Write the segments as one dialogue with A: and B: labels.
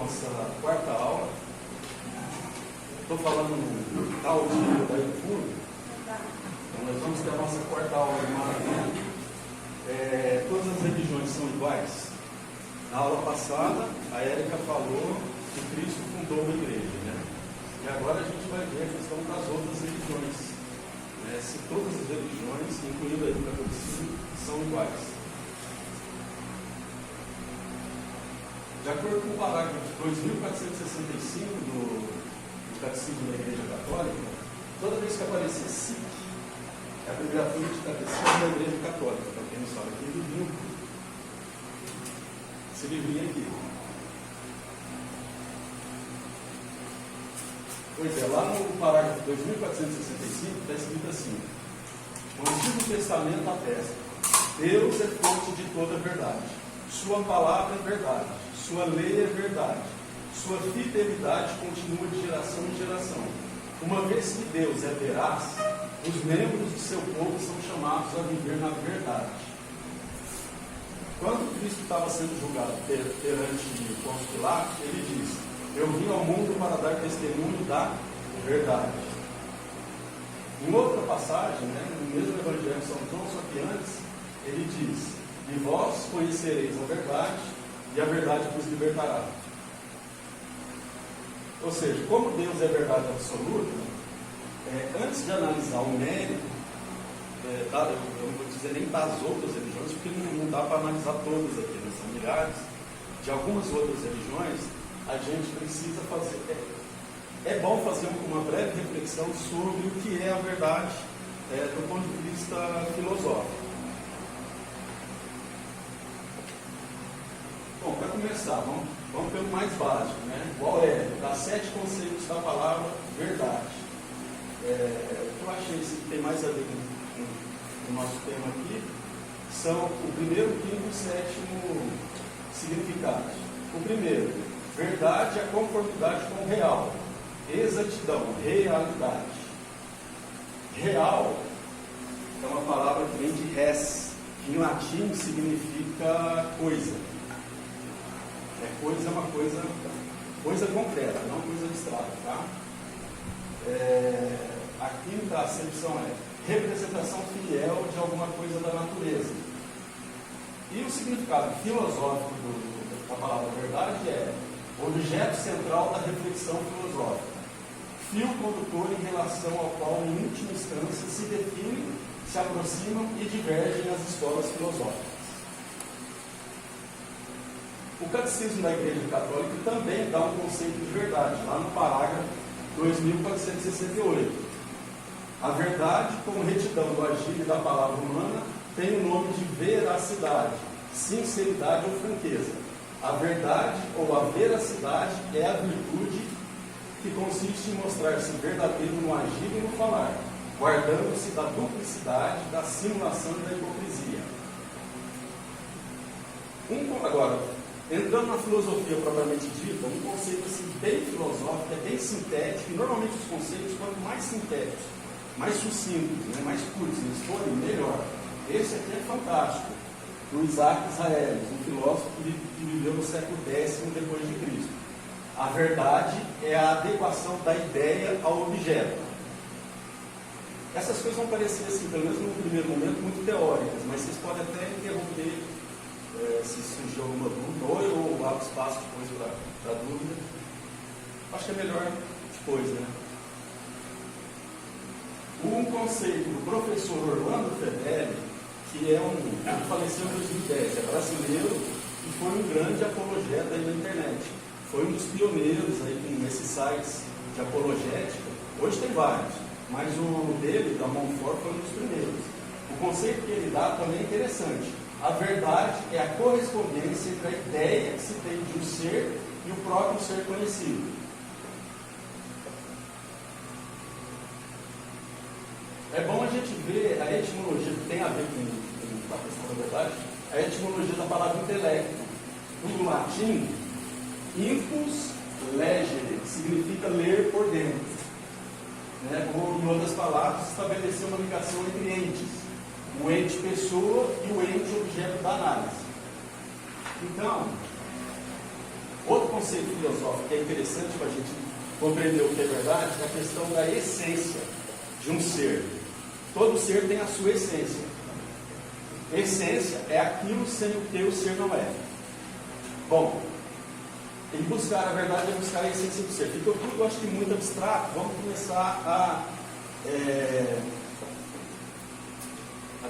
A: nossa quarta aula. Estou falando tal dia daí no fundo. Então nós vamos ter a nossa quarta aula de maratona. Todas as religiões são iguais. Na aula passada, a Érica falou que Cristo fundou uma igreja, né? E agora a gente vai ver a questão das outras religiões. Se todas as religiões, incluindo a do catolicismo, são iguais. De acordo com o parágrafo 2465 do Catecismo da Igreja Católica, toda vez que aparecer SIC, é a abreviatura de Catecismo da Igreja Católica, para quem não sabe, aqui do livro. Esse livrinho aqui. Pois é, lá no parágrafo 2465 está escrito assim: o Antigo Testamento atesta, Deus é fonte de toda verdade, sua palavra é verdade, sua lei é verdade, sua fidelidade continua de geração em geração. Uma vez que Deus é veraz, os membros do seu povo são chamados a viver na verdade. Quando Cristo estava sendo julgado perante Pôncio Pilatos, ele disse: eu vim ao mundo para dar testemunho da verdade. Em outra passagem, no mesmo Evangelho de São João, só que antes, ele diz: e vós conhecereis a verdade, e a verdade vos libertará. Ou seja, como Deus é verdade absoluta, antes de analisar o mérito, eu não vou dizer nem das outras religiões, porque não dá para analisar todas aqui, né? São milhares, de algumas outras religiões, a gente precisa fazer. É bom fazer uma breve reflexão sobre o que é a verdade do ponto de vista filosófico. Bom, para começar, vamos pelo mais básico, Qual é? Das 7 conceitos da palavra verdade. O que eu achei que tem mais a ver com o nosso tema aqui são o primeiro, quinto e sétimo significados. O primeiro, verdade é a conformidade com o real. Exatidão, realidade. Real é uma palavra que vem de res, que em latim significa coisa. Coisa é uma coisa concreta, não coisa abstrata, tá? A quinta acepção é representação fiel de alguma coisa da natureza. E o significado filosófico da palavra verdade é objeto central da reflexão filosófica, fio condutor em relação ao qual, em última instância, se definem, se aproximam e divergem as escolas filosóficas. O Catecismo da Igreja Católica também dá um conceito de verdade, lá no parágrafo 2468. A verdade, como retidão do agir e da palavra humana, tem o nome de veracidade, sinceridade ou franqueza. A verdade ou a veracidade é a virtude que consiste em mostrar-se verdadeiro no agir e no falar, guardando-se da duplicidade, da simulação e da hipocrisia. Agora, entrando na filosofia propriamente dita, um conceito assim, bem filosófico, bem sintético, e normalmente os conceitos, quanto mais sintéticos, mais sucintos, mais curtos eles forem, melhor. Esse aqui é fantástico, do Isaac Israelis, um filósofo que viveu no século X depois de Cristo. A verdade é a adequação da ideia ao objeto. Essas coisas vão parecer, assim, pelo menos no primeiro momento, muito teóricas, mas vocês podem até interromper se surgir alguma dúvida, ou eu abro espaço depois para dúvida. Acho que é melhor depois, Um conceito do professor Orlando Fedeli, que ele faleceu em 2010, é brasileiro e foi um grande apologeta aí na internet. Foi um dos pioneiros aí nesses sites de apologética. Hoje tem vários, mas o dele, da Montfort, foi um dos primeiros. O conceito que ele dá também é interessante. A verdade é a correspondência entre a ideia que se tem de um ser e o próprio ser conhecido. É bom a gente ver a etimologia que tem a ver com a questão da verdade, a etimologia da palavra intelecto. No latim, impus legere, que significa ler por dentro. Ou, em outras palavras, estabelecer uma ligação entre entes. O ente pessoa e o ente objeto da análise. Então, outro conceito filosófico que é interessante para a gente compreender o que é verdade é a questão da essência de um ser. Todo ser tem a sua essência. Essência é aquilo sem o que o ser não é. Bom, e buscar a verdade é buscar a essência do ser. Ficou tudo, eu acho que muito abstrato. Vamos começar a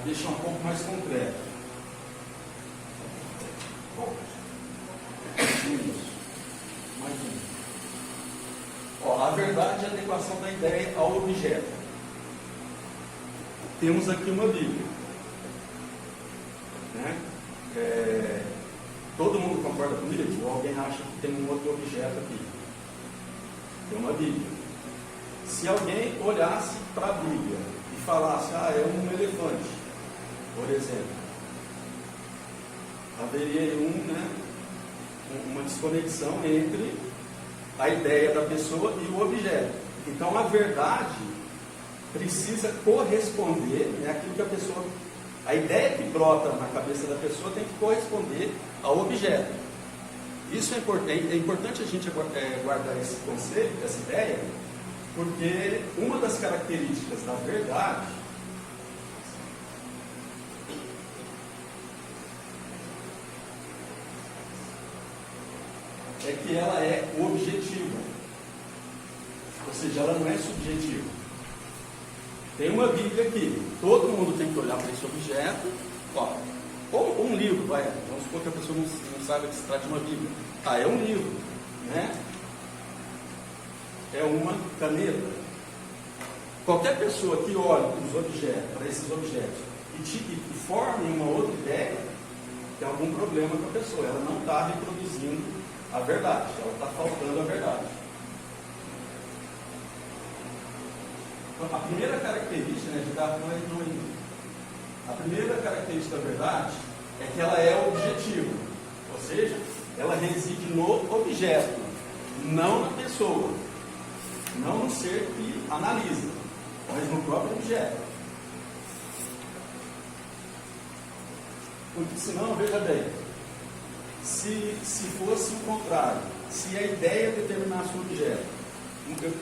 A: deixar um pouco mais concreto. Bom, isso. Mais um. Ó, a verdade é a adequação da ideia ao objeto. Temos aqui uma Bíblia. Né? Todo mundo concorda comigo? Ou alguém acha que tem um outro objeto aqui? Tem uma Bíblia. Se alguém olhasse para a Bíblia e falasse, é um elefante, por exemplo, haveria aí uma desconexão entre a ideia da pessoa e o objeto. Então a verdade precisa corresponder, aquilo que a ideia que brota na cabeça da pessoa tem que corresponder ao objeto. Isso é importante. É importante a gente guardar esse conceito, essa ideia, porque uma das características da verdade é que ela é objetiva, ou seja, ela não é subjetiva. Tem uma Bíblia aqui, todo mundo tem que olhar para esse objeto, ou um livro, vamos supor que a pessoa não saiba que se trata de uma Bíblia. É um livro, né? É uma caneta. Qualquer pessoa que olhe para esses objetos e forme uma outra ideia, tem algum problema com a pessoa, ela não está reproduzindo a verdade, ela está faltando a verdade. Então, a primeira característica, a primeira característica da verdade é que ela é objetiva, ou seja, ela reside no objeto, não na pessoa, não no ser que analisa, mas no próprio objeto. Porque senão, veja bem, se fosse o contrário, se a ideia determinasse o objeto,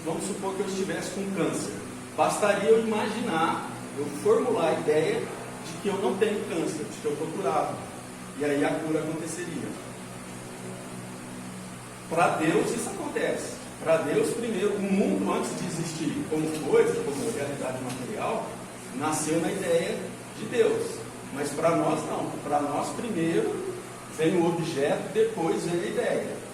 A: vamos supor que eu estivesse com câncer, bastaria eu imaginar, eu formular a ideia de que eu não tenho câncer, de que eu estou curado, e aí a cura aconteceria. Para Deus isso acontece. Para Deus, primeiro, o mundo antes de existir como coisa, como realidade material, nasceu na ideia de Deus. Mas para nós não. Para nós primeiro vem o objeto, depois vem a ideia.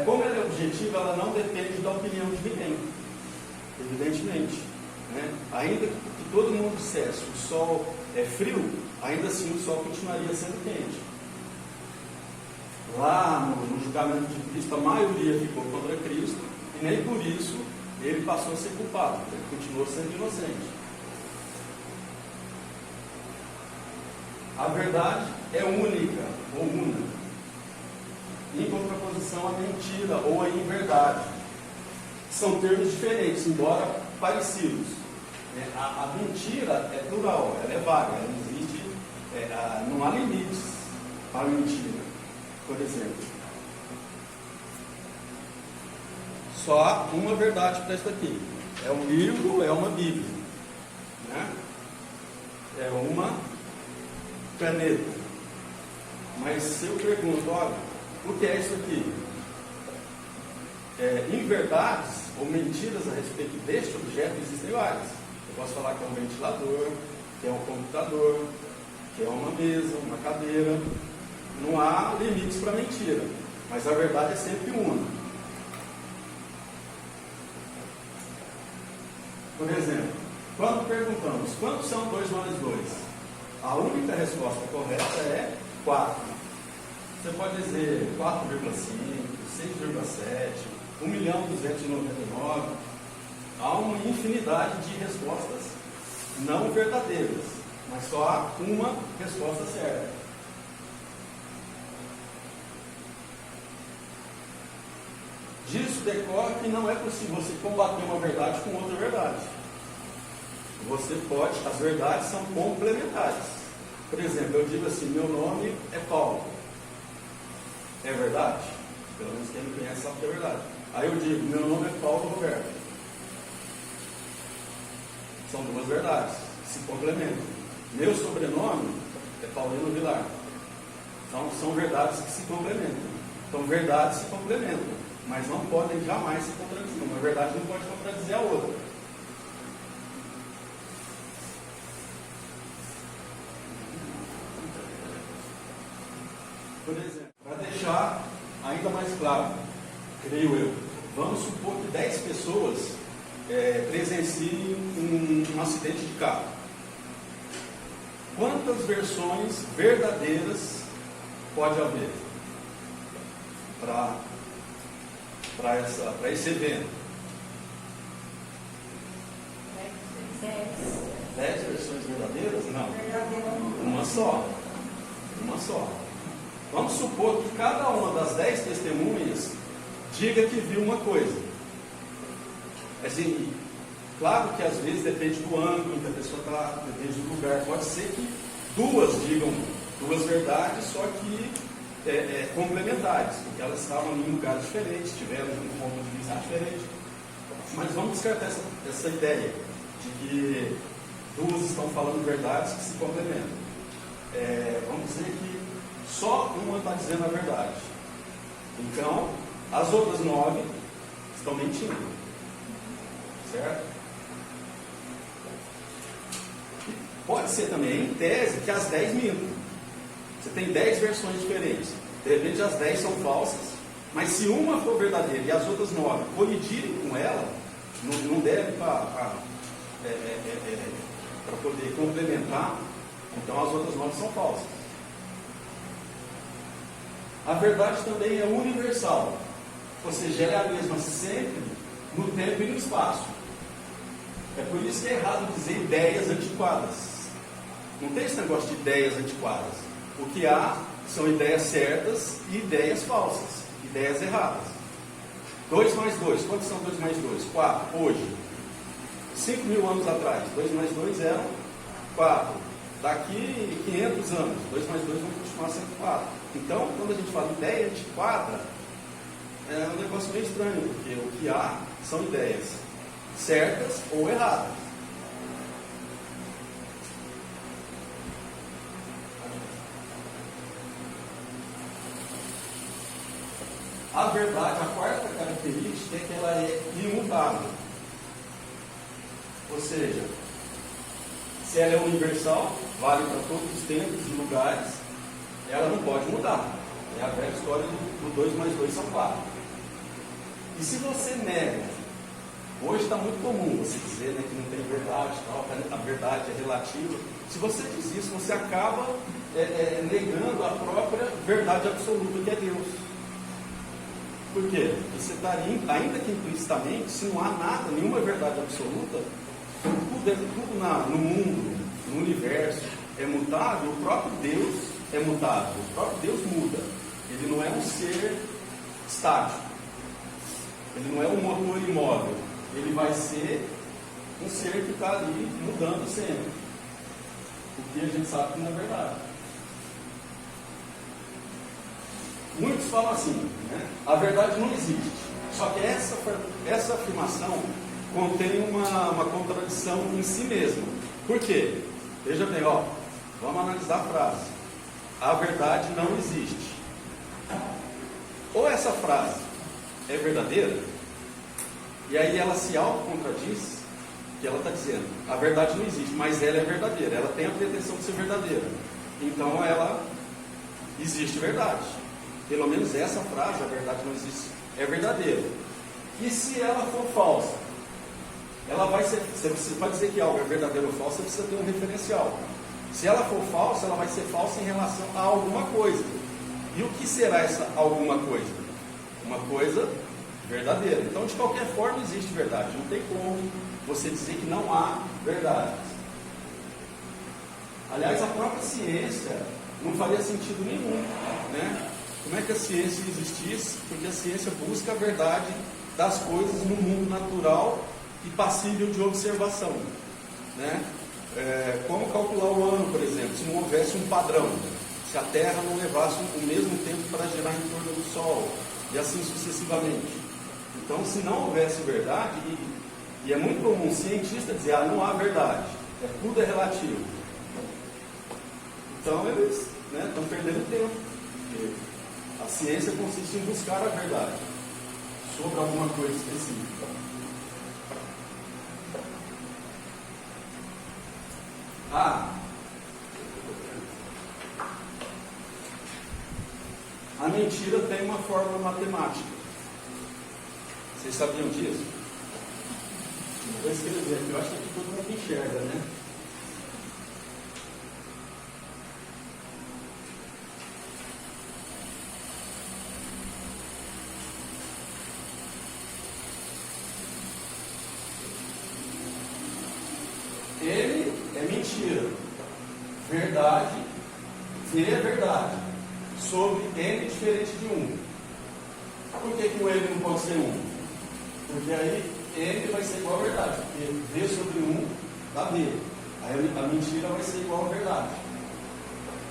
A: Como ela é objetiva, ela não depende da opinião de ninguém, evidentemente. Né? Ainda que todo mundo dissesse que o sol é frio, ainda assim o sol continuaria sendo quente. Lá no julgamento de Cristo, a maioria ficou contra Cristo, e nem por isso ele passou a ser culpado, ele continuou sendo inocente. A verdade é única, ou una, em contraposição à mentira ou à inverdade. São termos diferentes, embora parecidos. A mentira é plural, ela é vaga, ela não existe, não há limites para a mentira, por exemplo. Só há uma verdade para isso aqui. É um livro, é uma Bíblia. Né? É uma caneta. Mas se eu pergunto, olha, o que é isso aqui? Inverdades ou mentiras a respeito deste objeto existem várias. Eu posso falar que é um ventilador, que é um computador, que é uma mesa, uma cadeira. Não há limites para mentira, mas a verdade é sempre uma. Por exemplo, quando perguntamos quantos são 2 mais 2, a única resposta correta é 4. Você pode dizer 4,5, 6,7, 1.299.000. Há uma infinidade de respostas não verdadeiras, mas só há uma resposta certa. Disso decorre que não é possível você combater uma verdade com outra verdade. As verdades são complementares. Por exemplo, eu digo assim, meu nome é Paulo. É verdade? Pelo menos quem me conhece sabe que é verdade. Aí eu digo, meu nome é Paulo Roberto. São duas verdades, se complementam. Meu sobrenome é Paulino Vilar. Então são verdades que se complementam. Então verdades se complementam, mas não podem jamais se contradizer. Uma verdade não pode contradizer a outra. Por exemplo, para deixar ainda mais claro, creio eu, vamos supor que 10 pessoas presenciem um acidente de carro. Quantas versões verdadeiras pode haver para esse evento? 10 versões verdadeiras? Não. Uma só. Uma só. Vamos supor que cada uma das 10 testemunhas diga que viu uma coisa. Assim, claro que às vezes depende do ângulo em que a pessoa está, depende do lugar. Pode ser que duas digam duas verdades, só que complementares, porque elas estavam em lugares diferentes, tiveram um ponto de vista diferente. Mas vamos descartar essa ideia de que duas estão falando verdades que se complementam. Vamos dizer que só uma está dizendo a verdade. Então, as outras 9 estão mentindo. Certo? Pode ser também, em tese, que as 10 mintam. Você tem 10 versões diferentes. De repente as 10 são falsas, mas se uma for verdadeira e as outras 9 colidirem com ela, não deve para poder complementar, então as outras 9 são falsas. A verdade também é universal, ou seja, ela é a mesma sempre, no tempo e no espaço. É por isso que é errado dizer ideias antiquadas. Não tem esse negócio de ideias antiquadas. O que há são ideias certas e ideias falsas, ideias erradas. 2 mais 2, quantos são 2 mais 2? 4, hoje. 5.000 anos atrás, 2 mais 2 eram 4. Daqui 500 anos, 2 mais 2 vão continuar sendo 4. Então, quando a gente fala ideia antiquada, é um negócio meio estranho, porque o que há são ideias certas ou erradas. A verdade, a quarta característica é que ela é imutável. Ou seja, se ela é universal, vale para todos os tempos e lugares, ela não pode mudar. É a velha história do 2 mais 2 são 4. E se você nega, hoje está muito comum você dizer, né, que não tem verdade, tal, a verdade é relativa. Se você diz isso, você acaba negando a própria verdade absoluta, que é Deus. Por quê? Você estaria, ainda que implicitamente, se não há nada, nenhuma verdade absoluta, tudo no mundo, no universo é mutável, o próprio Deus é mutável, o próprio Deus muda. Ele não é um ser estático, ele não é um motor imóvel, ele vai ser um ser que está ali mudando sempre, o que a gente sabe que não é verdade. Muitos falam assim, né? A verdade não existe. Só que essa afirmação contém uma contradição em si mesma. Por quê? Veja bem, vamos analisar a frase. A verdade não existe. Ou essa frase é verdadeira, e aí ela se autocontradiz, que ela está dizendo, a verdade não existe, mas ela é verdadeira, ela tem a pretensão de ser verdadeira. Então ela existe verdade. Pelo menos essa frase, a verdade não existe, é verdadeira. E se ela for falsa? Ela vai ser, você pode dizer que algo é verdadeiro ou falso, você precisa ter um referencial. Se ela for falsa, ela vai ser falsa em relação a alguma coisa. E o que será essa alguma coisa? Uma coisa verdadeira. Então, de qualquer forma, existe verdade. Não tem como você dizer que não há verdade. Aliás, a própria ciência não faria sentido nenhum, né? Como é que a ciência existisse? Porque a ciência busca a verdade das coisas no mundo natural e passível de observação, né? como calcular o ano, por exemplo, se não houvesse um padrão, se a Terra não levasse o mesmo tempo para girar em torno do Sol, e assim sucessivamente. Então, se não houvesse verdade, e é muito comum um cientista dizer, não há verdade, tudo é relativo. Então, eles estão perdendo tempo, porque a ciência consiste em buscar a verdade sobre alguma coisa específica. A mentira tem uma fórmula matemática. Vocês sabiam disso? Vou escrever aqui, eu acho que todo mundo enxerga, né? Ele é mentira. Verdade, V é verdade. Sobre N diferente de 1. Por que o N não pode ser 1? Porque aí N vai ser igual a verdade. Porque V sobre 1 dá V. Aí a mentira vai ser igual a verdade.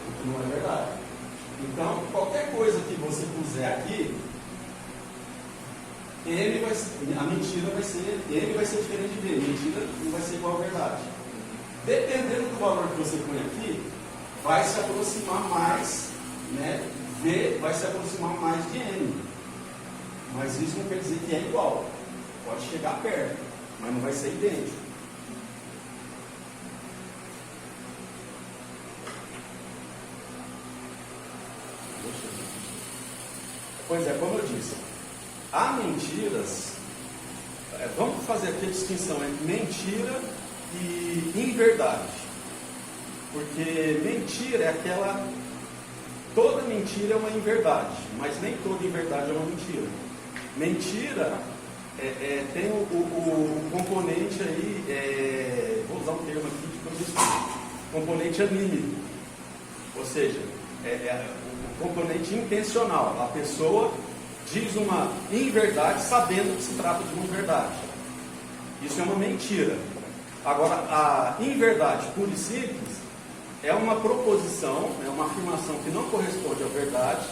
A: O que não é verdade. Então, qualquer coisa que você puser aqui, a mentira vai ser, N vai ser diferente de V. A mentira não vai ser igual a verdade. Dependendo do valor que você põe aqui, vai se aproximar mais, V vai se aproximar mais de N. Mas isso não quer dizer que é igual. Pode chegar perto, mas não vai ser idêntico. Pois é, como eu disse, há mentiras. Vamos fazer aqui a distinção entre mentira e inverdade. Porque mentira é aquela. Toda mentira é uma inverdade, mas nem toda inverdade é uma mentira. Mentira tem o componente aí, vou usar um termo aqui, depois eu explico, componente anímico. Ou seja, o componente intencional. A pessoa diz uma inverdade sabendo que se trata de uma verdade. Isso é uma mentira. Agora, a inverdade pura e simples é uma proposição, é uma afirmação que não corresponde à verdade,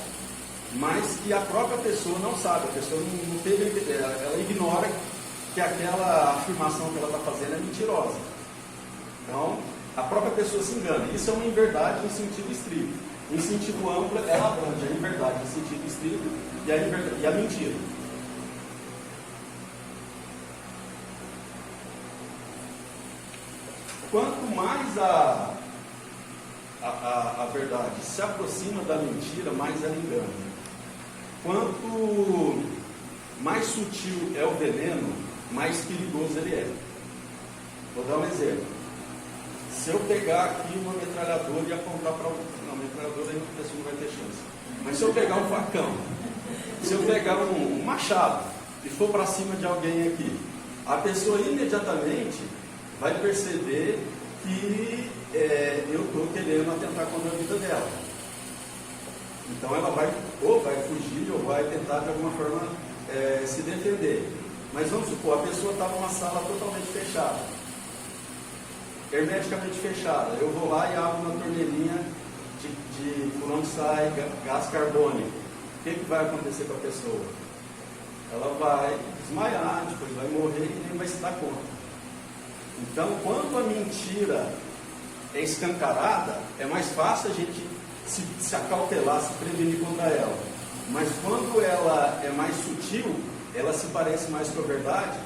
A: mas que a própria pessoa não sabe, a pessoa não teve, ela ignora que aquela afirmação que ela está fazendo é mentirosa. Então, a própria pessoa se engana. Isso é uma inverdade no sentido estrito. Em sentido amplo, ela abrange a inverdade no sentido estrito e a mentira. Quanto mais a verdade se aproxima da mentira, mais ela engana. Quanto mais sutil é o veneno, mais perigoso ele é. Vou dar um exemplo. Se eu pegar aqui uma metralhadora e apontar para uma metralhadora, aí a pessoa não vai ter chance. Mas se eu pegar um facão, se eu pegar um machado e for para cima de alguém aqui, a pessoa imediatamente vai perceber que eu estou querendo atentar contra a vida dela. Então ela vai fugir ou vai tentar de alguma forma se defender. Mas vamos supor, a pessoa está numa sala totalmente fechada, hermeticamente fechada. Eu vou lá e abro uma torneirinha por onde sai gás carbônico. O que vai acontecer com a pessoa? Ela vai desmaiar, depois vai morrer e nem vai se dar conta. Então, quando a mentira é escancarada, é mais fácil a gente se acautelar, se prevenir contra ela. Mas quando ela é mais sutil, ela se parece mais com a verdade,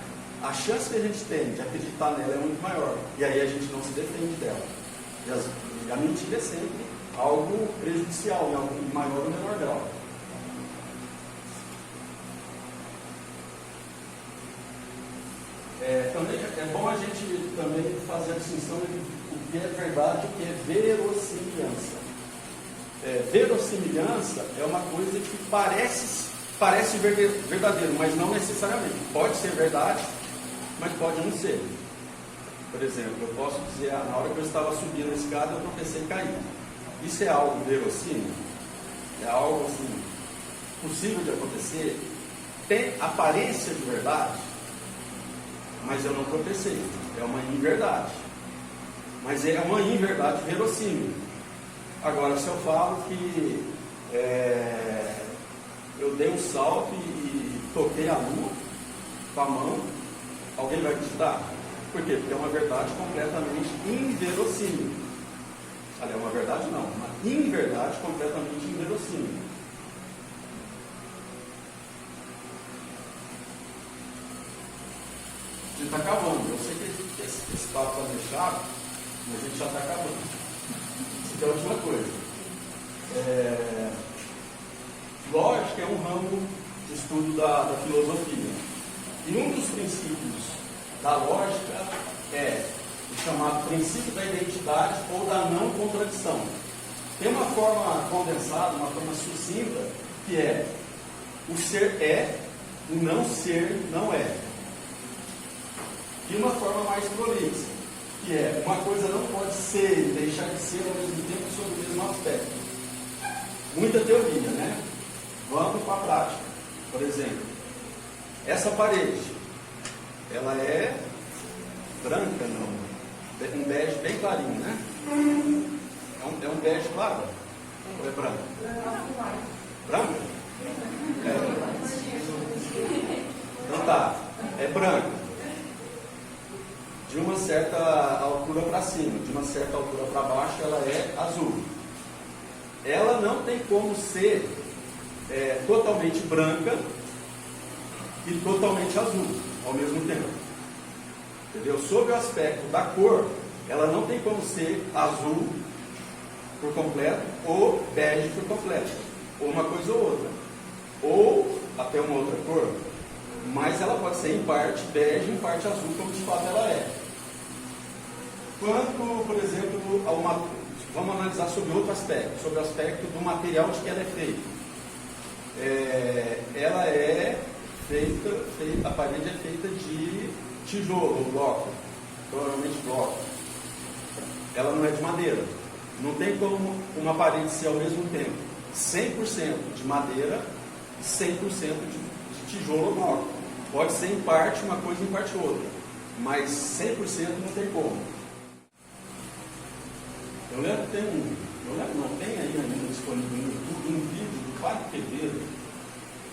A: a chance que a gente tem de acreditar nela é muito maior. E aí a gente não se defende dela. E a mentira é sempre algo prejudicial, em algum maior ou menor grau. Também é bom a gente também fazer a distinção entre o que é verdade e o que é verossimilhança. Verossimilhança é uma coisa que parece verdadeiro, mas não necessariamente. Pode ser verdade, mas pode não ser. Por exemplo, eu posso dizer, na hora que eu estava subindo a escada, eu tropecei e caí. Isso é algo verossímil? É algo assim, possível de acontecer? Tem aparência de verdade? Mas eu não tropecei. É uma inverdade. mas é uma inverdade verossímil. Agora, se eu falo que eu dei um salto e toquei a lua com a mão, alguém vai acreditar? Por quê? Porque é uma verdade completamente inverossímil. Ali é uma verdade não, uma inverdade completamente inverossímil. A gente está acabando. Eu sei que esse papo está deixado, mas a gente já está acabando. Isso é a última coisa. Lógica é um ramo de estudo da filosofia. E um dos princípios da lógica é o chamado princípio da identidade ou da não contradição. Tem uma forma condensada, uma forma sucinta, que é: o ser é, o não ser não é. E uma forma mais prolixa, que é: uma coisa não pode ser e deixar de ser ao mesmo tempo sob o mesmo aspecto. Muita teoria, né? Vamos para a prática. Por exemplo, essa parede, ela é branca, não? Um bege bem clarinho, né? É um bege claro? Ou é branco? Branco? Então tá, é branco. De uma certa altura para cima, de uma certa altura para baixo, ela é azul. Ela não tem como ser totalmente branca e totalmente azul ao mesmo tempo. Entendeu? Sob o aspecto da cor, ela não tem como ser azul por completo ou bege por completo, ou uma coisa ou outra, ou até uma outra cor, mas ela pode ser em parte bege, em parte azul, como de fato ela é. Quanto, por exemplo, vamos analisar sobre outro aspecto, sobre o aspecto do material de que ela é feita. Ela é feita, a parede é feita de tijolo ou bloco, provavelmente bloco. Ela não é de madeira. Não tem como uma parede ser ao mesmo tempo 100% de madeira e 100% de tijolo ou bloco. Pode ser em parte uma coisa e em parte outra, mas 100% não tem como. Eu lembro que tem aí ainda disponível no YouTube um vídeo do Padre Quevedo,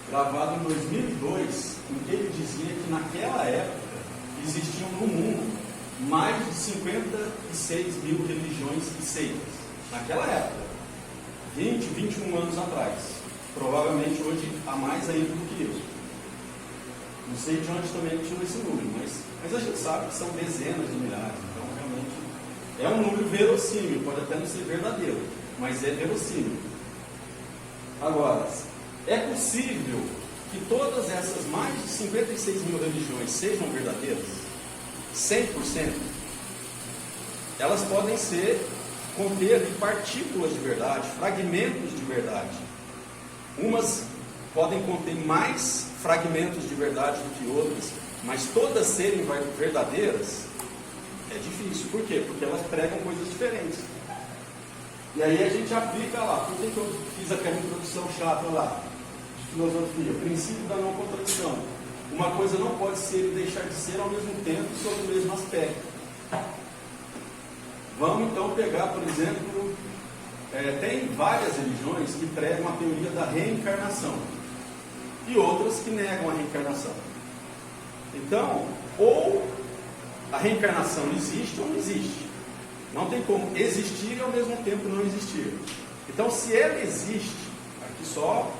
A: gravado em 2002, em que ele dizia que naquela época existiam no mundo mais de 56 mil religiões e seitas. Naquela época, 20, 21 anos atrás. Provavelmente hoje há mais ainda do que isso. Não sei de onde também tirou esse número, mas a gente sabe que são dezenas de milhares. Então, realmente, é um número verossímil, pode até não ser verdadeiro, mas é verossímil. Agora, é possível que todas essas mais de 56 mil religiões sejam verdadeiras? 100%? Elas podem conter partículas de verdade, fragmentos de verdade. Umas podem conter mais fragmentos de verdade do que outras, mas todas serem verdadeiras é difícil. Por quê? Porque elas pregam coisas diferentes. E aí a gente aplica lá. Por que eu fiz aquela introdução chata lá, de filosofia? O princípio da não contradição. Uma coisa não pode ser e deixar de ser ao mesmo tempo sob o mesmo aspecto. Vamos então pegar, por exemplo, tem várias religiões que pregam a teoria da reencarnação e outras que negam a reencarnação. Então, ou a reencarnação existe ou não existe. Não tem como existir e ao mesmo tempo não existir. Então, se ela existe, aqui só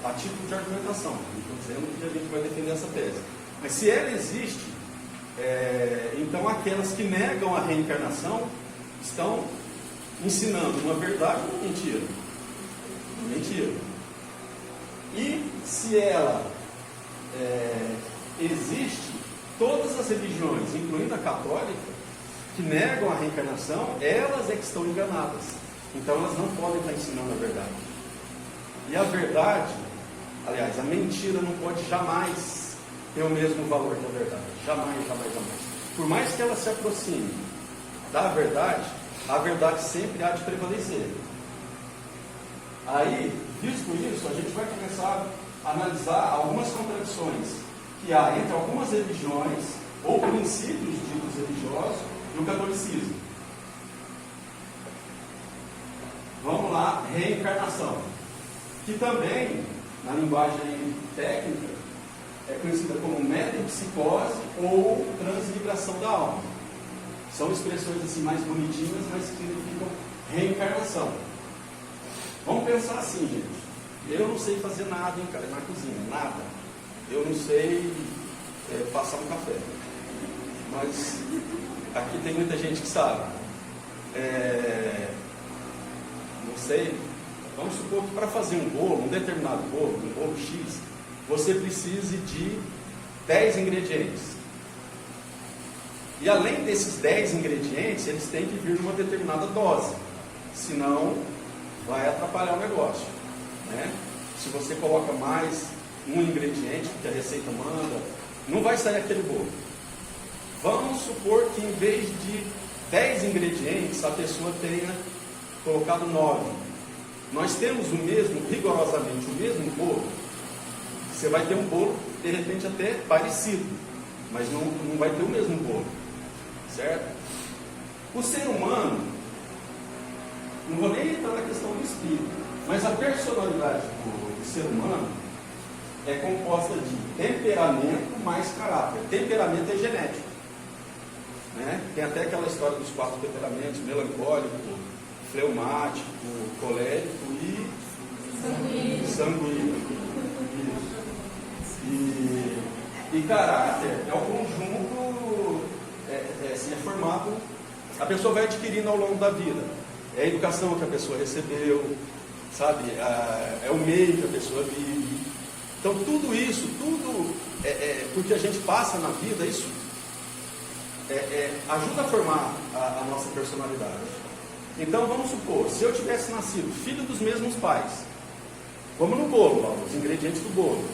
A: a título de argumentação, não estou dizendo que a gente vai defender essa tese, mas se ela existe, então aquelas que negam a reencarnação estão ensinando uma verdade ou uma mentira? Mentira. E se ela existe, todas as religiões, incluindo a católica, que negam a reencarnação, elas é que estão enganadas. Então elas não podem estar ensinando a verdade. E a verdade, aliás, a mentira não pode jamais ter o mesmo valor que a verdade. Jamais, jamais, jamais. Por mais que ela se aproxime da verdade, a verdade sempre há de prevalecer. Aí, visto isso, a gente vai começar a analisar algumas contradições que há entre algumas religiões ou princípios ditos religiosos e o catolicismo. Vamos lá, reencarnação. Que também, na linguagem técnica, é conhecida como metempsicose ou transmigração da alma. São expressões assim mais bonitinhas, mas que significam reencarnação. Vamos pensar assim, gente. Eu não sei fazer nada na cozinha, nada. Eu não sei passar um café. Mas aqui tem muita gente que sabe. Não sei. Vamos supor que para fazer um bolo, um determinado bolo, um bolo X, você precise de 10 ingredientes. E além desses 10 ingredientes, eles têm que vir numa determinada dose. Senão, vai atrapalhar o negócio. Né? Se você coloca mais um ingrediente que a receita manda, não vai sair aquele bolo. Vamos supor que em vez de 10 ingredientes, a pessoa tenha colocado 9. Nós temos rigorosamente o mesmo bolo. Você vai ter um bolo, de repente, até parecido, mas não vai ter o mesmo bolo. Certo? O ser humano, não vou nem entrar na questão do espírito, mas a personalidade do ser humano é composta de temperamento mais caráter. Temperamento é genético. Né? Tem até aquela história dos 4 temperamentos: melancólico, fleumático, colérico e sanguíneo. E caráter é o conjunto, assim, é formado, a pessoa vai adquirindo ao longo da vida. É a educação que a pessoa recebeu, sabe? É o meio que a pessoa vive. Então tudo isso, porque a gente passa na vida, isso ajuda a formar a nossa personalidade. Então vamos supor, se eu tivesse nascido filho dos mesmos pais, como no bolo, ó, os ingredientes do bolo.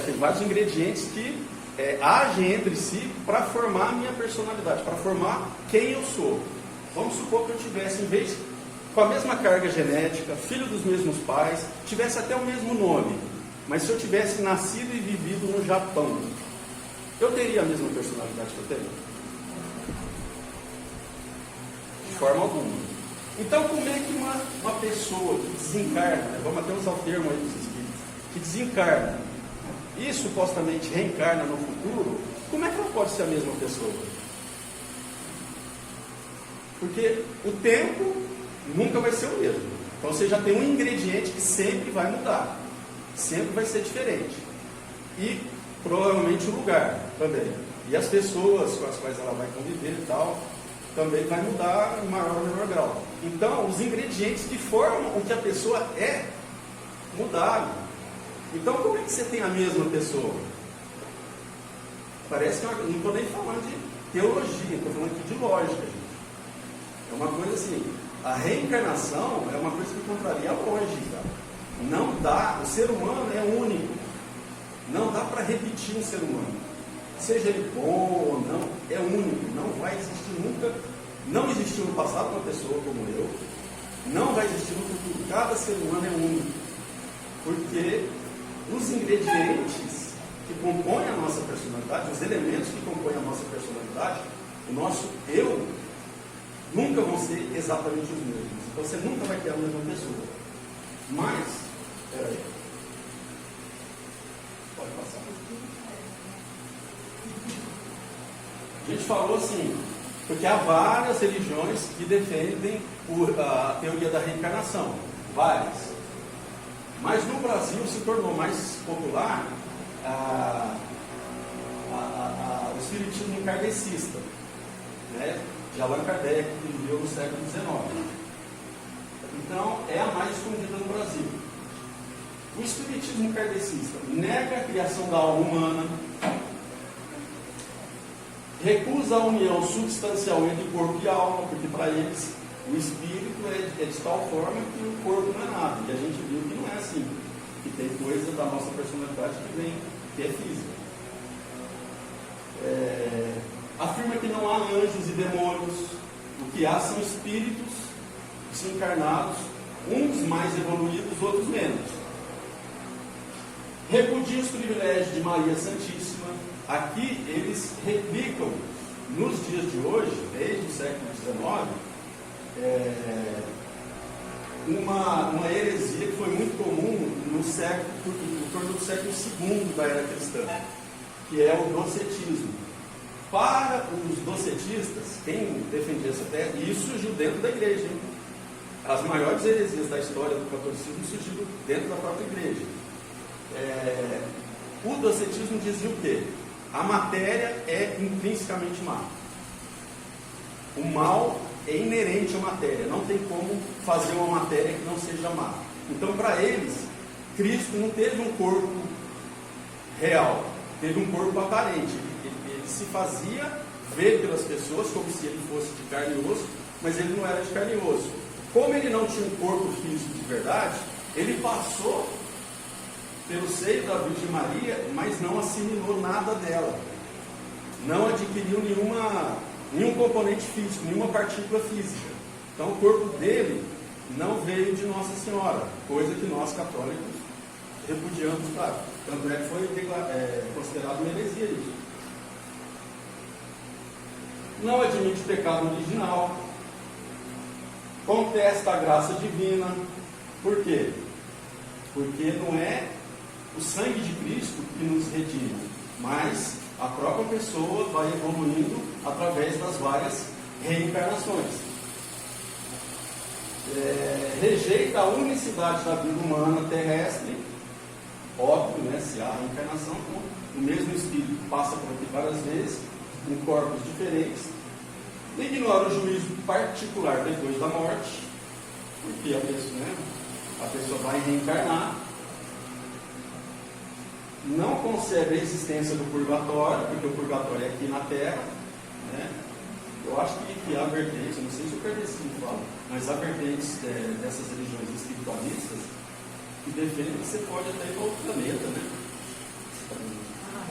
A: Tem vários ingredientes que agem entre si para formar a minha personalidade, para formar quem eu sou. Vamos supor que eu tivesse, em vez, com a mesma carga genética, filho dos mesmos pais, tivesse até o mesmo nome, mas se eu tivesse nascido e vivido no Japão, eu teria a mesma personalidade que eu tenho? De forma alguma. Então, como é que uma pessoa que desencarna, vamos até usar o termo aí dos espíritos, que desencarna e supostamente reencarna no futuro, como é que ela pode ser a mesma pessoa? Porque o tempo nunca vai ser o mesmo. Então você já tem um ingrediente que sempre vai mudar, sempre vai ser diferente. E provavelmente o lugar também. E as pessoas com as quais ela vai conviver e tal, também vai mudar em maior ou menor grau. Então, os ingredientes que formam o que a pessoa é, mudaram. Então, como é que você tem a mesma pessoa? Parece que não estou nem falando de teologia, estou falando aqui de lógica, gente. É uma coisa assim, a reencarnação é uma coisa que contraria a lógica. Não dá, o ser humano é único. Não dá para repetir um ser humano. Seja ele bom ou não, é único. Não vai existir nunca. Não existiu no passado uma pessoa como eu. Não vai existir no futuro. Cada ser humano é único. Porque os ingredientes que compõem a nossa personalidade, os elementos que compõem a nossa personalidade, o nosso eu, nunca vão ser exatamente os mesmos. Então você nunca vai ter a mesma pessoa. Mas, peraí. Pode passar. A gente falou assim, porque há várias religiões que defendem a teoria da reencarnação. Várias. Mas no Brasil se tornou mais popular o espiritismo kardecista, né? De Allan Kardec, que viveu no século XIX. Então, é a mais difundida no Brasil. O espiritismo kardecista nega a criação da alma humana, recusa a união substancial entre corpo e alma, porque para eles o espírito é de tal forma que o corpo não é nada. E a gente viu que não é assim. Que tem coisa da nossa personalidade que é física. Afirma que não há anjos e demônios. O que há são espíritos desencarnados, uns mais evoluídos, outros menos. Repudia os privilégios de Maria Santíssima. Aqui eles replicam, nos dias de hoje, desde o século XIX, uma heresia que foi muito comum no torno do século II da era cristã, que é o docetismo. Para os docetistas, quem defendia essa tese, e isso surgiu dentro da igreja, hein? As maiores heresias da história do catolicismo surgiram dentro da própria igreja. O docetismo dizia o quê? A matéria é intrinsecamente má. O mal é inerente à matéria, não tem como fazer uma matéria que não seja má. Então, para eles, Cristo não teve um corpo real, teve um corpo aparente. Ele se fazia ver pelas pessoas como se ele fosse de carne e osso, mas ele não era de carne e osso. Como ele não tinha um corpo físico de verdade, ele passou pelo seio da Virgem Maria, mas não assimilou nada dela. Não adquiriu nenhum componente físico, nenhuma partícula física. Então o corpo dele não veio de Nossa Senhora, coisa que nós católicos repudiamos, claro. Tanto é que foi considerado uma heresia isso. Não admite pecado original, contesta a graça divina. Por quê? Porque não é o sangue de Cristo que nos redime, mas a própria pessoa vai evoluindo através das várias reencarnações. Rejeita a unicidade da vida humana terrestre, óbvio, né? Se há reencarnação, então, o mesmo espírito passa por aqui várias vezes, em corpos diferentes. Ignora o juízo particular depois da morte, porque a pessoa vai reencarnar. Não concebe a existência do purgatório, porque o purgatório é aqui na Terra, né? Eu acho que há vertentes, não sei se o Kardecino fala, mas há vertentes dessas religiões espiritualistas que defendem que você pode até ir para outro planeta, né?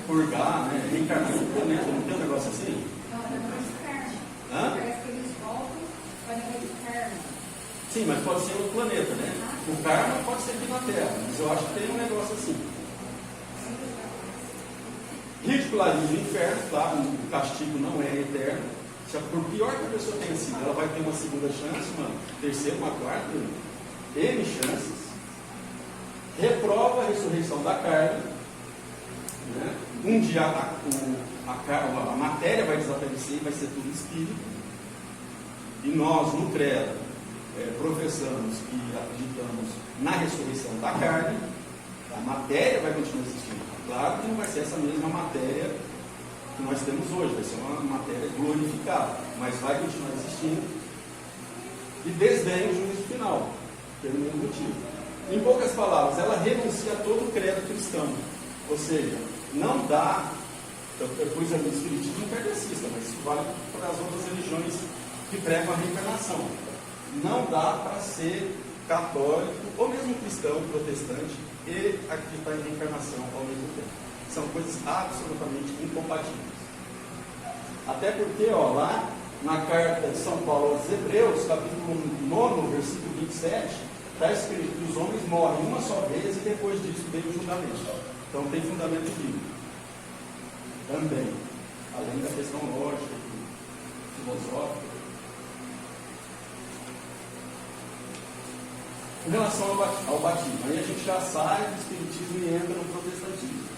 A: Purgar, né? Reencarnar em outro planeta, não tem um negócio assim?
B: Não, é mais karma. Parece que eles voltam para negócio de karma.
A: Sim, mas pode ser outro planeta, né? O karma pode ser aqui na Terra, mas eu acho que tem um negócio assim. Ridiculariza o inferno, claro, o castigo não é eterno. Por pior que a pessoa tenha sido, ela vai ter uma segunda chance, uma terceira, uma quarta, N chances. Reprova a ressurreição da carne, né? Um dia a matéria vai desaparecer e vai ser tudo espírito. E nós, no credo, professamos e acreditamos na ressurreição da carne. A matéria vai continuar existindo. Claro que não vai ser essa mesma matéria que nós temos hoje, vai ser uma matéria glorificada, mas vai continuar existindo. E desdenha o juízo final, pelo mesmo motivo. Em poucas palavras, ela renuncia a todo o credo cristão. Ou seja, não dá, eu pus ali o espiritismo kardecista, mas isso vale para as outras religiões que pregam a reencarnação. Não dá para ser católico, ou mesmo cristão, protestante, e acreditar em reencarnação ao mesmo tempo. São coisas absolutamente incompatíveis. Até porque, lá na carta de São Paulo aos Hebreus, capítulo 9, versículo 27, está escrito que os homens morrem uma só vez e depois disso vem o julgamento. Então tem fundamento bíblico também, além da questão lógica, filosófica. Em relação ao batismo, aí a gente já sai do espiritismo e entra no protestantismo.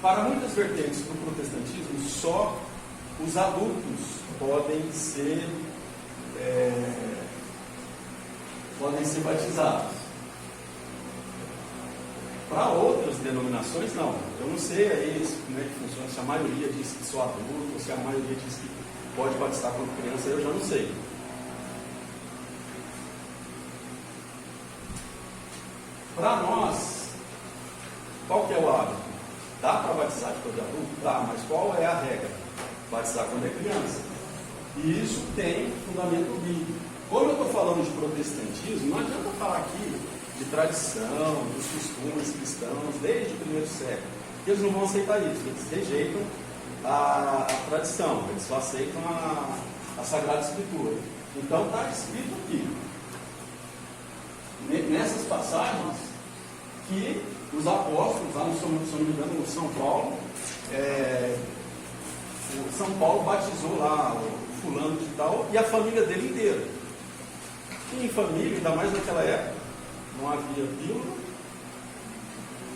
A: Para muitas vertentes do protestantismo, só os adultos podem ser batizados. Para outras denominações, não. Eu não sei aí como é que funciona, se a maioria diz que sou adulto, ou se a maioria diz que pode batizar como criança, eu já não sei. Para nós, qual que é o hábito? Dá para batizar depois de adulto? Dá, mas qual é a regra? Batizar quando é criança. E isso tem fundamento bíblico. Como eu estou falando de protestantismo, não adianta falar aqui de tradição, dos costumes cristãos desde o primeiro século. Eles não vão aceitar isso, eles rejeitam a tradição, eles só aceitam a Sagrada Escritura. Então está escrito aqui, nessas passagens, que os apóstolos, lá no São Paulo, São Paulo batizou lá o fulano de tal e a família dele inteira. E em família, ainda mais naquela época, não havia pílula,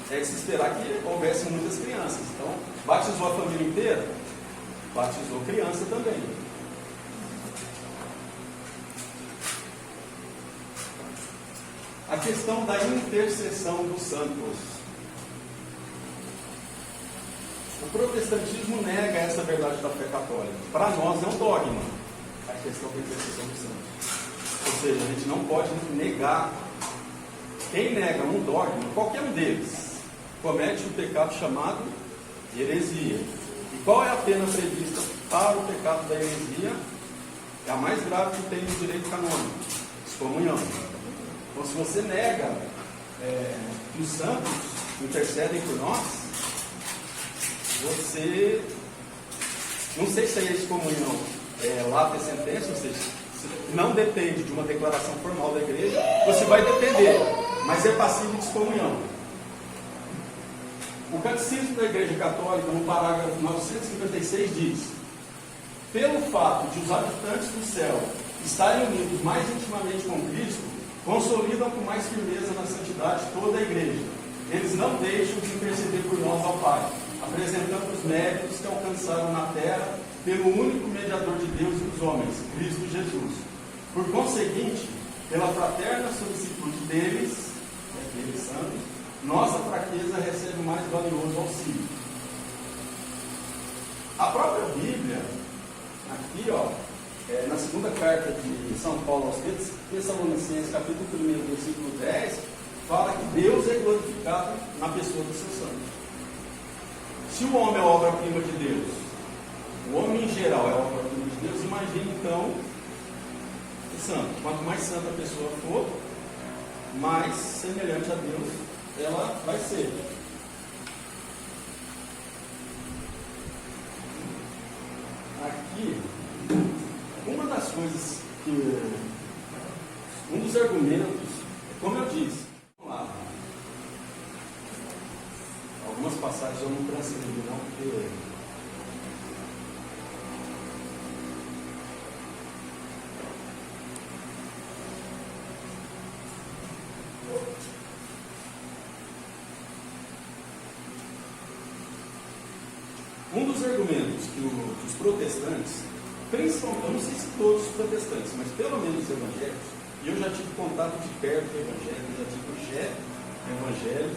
A: é de se esperar que houvesse muitas crianças. Então, batizou a família inteira, batizou criança também. A questão da intercessão dos santos. O protestantismo nega essa verdade da fé católica. Para nós é um dogma a questão da intercessão dos santos. Ou seja, a gente não pode negar. Quem nega um dogma, qualquer um deles, comete um pecado chamado heresia. E qual é a pena prevista para o pecado da heresia? É a mais grave que tem no direito canônico: excomunhão. Então, se você nega que os santos intercedem por nós, você, não sei se é excomunhão lata sentença, ou seja, não depende de uma declaração formal da igreja, você vai depender, mas é passível de excomunhão. O Catecismo da Igreja Católica, no parágrafo 956, diz: pelo fato de os habitantes do céu estarem unidos mais intimamente com Cristo, consolidam com mais firmeza na santidade toda a igreja. Eles não deixam de interceder por nós ao Pai, apresentando os méritos que alcançaram na terra pelo único mediador de Deus e dos homens, Cristo Jesus. Por conseguinte, pela fraterna solicitude deles, daqueles santos, nossa fraqueza recebe o mais valioso auxílio. A própria Bíblia, aqui, na segunda carta de São Paulo aos Tessalonicenses, capítulo 1, versículo 10, fala que Deus é glorificado na pessoa dos seus santos. Se o homem é obra-prima de Deus, o homem em geral é obra-prima de Deus, imagine então o santo. Quanto mais santa a pessoa for, mais semelhante a Deus ela vai ser. Aqui, uma das coisas que, um dos argumentos, como eu disse, vamos lá, algumas passagens eu não transcrevi não, porque um dos argumentos que os protestantes, principalmente, eu não sei se todos os protestantes, mas pelo menos os evangélicos, e eu já tive contato de perto com o evangélico, já tive chefe evangélico,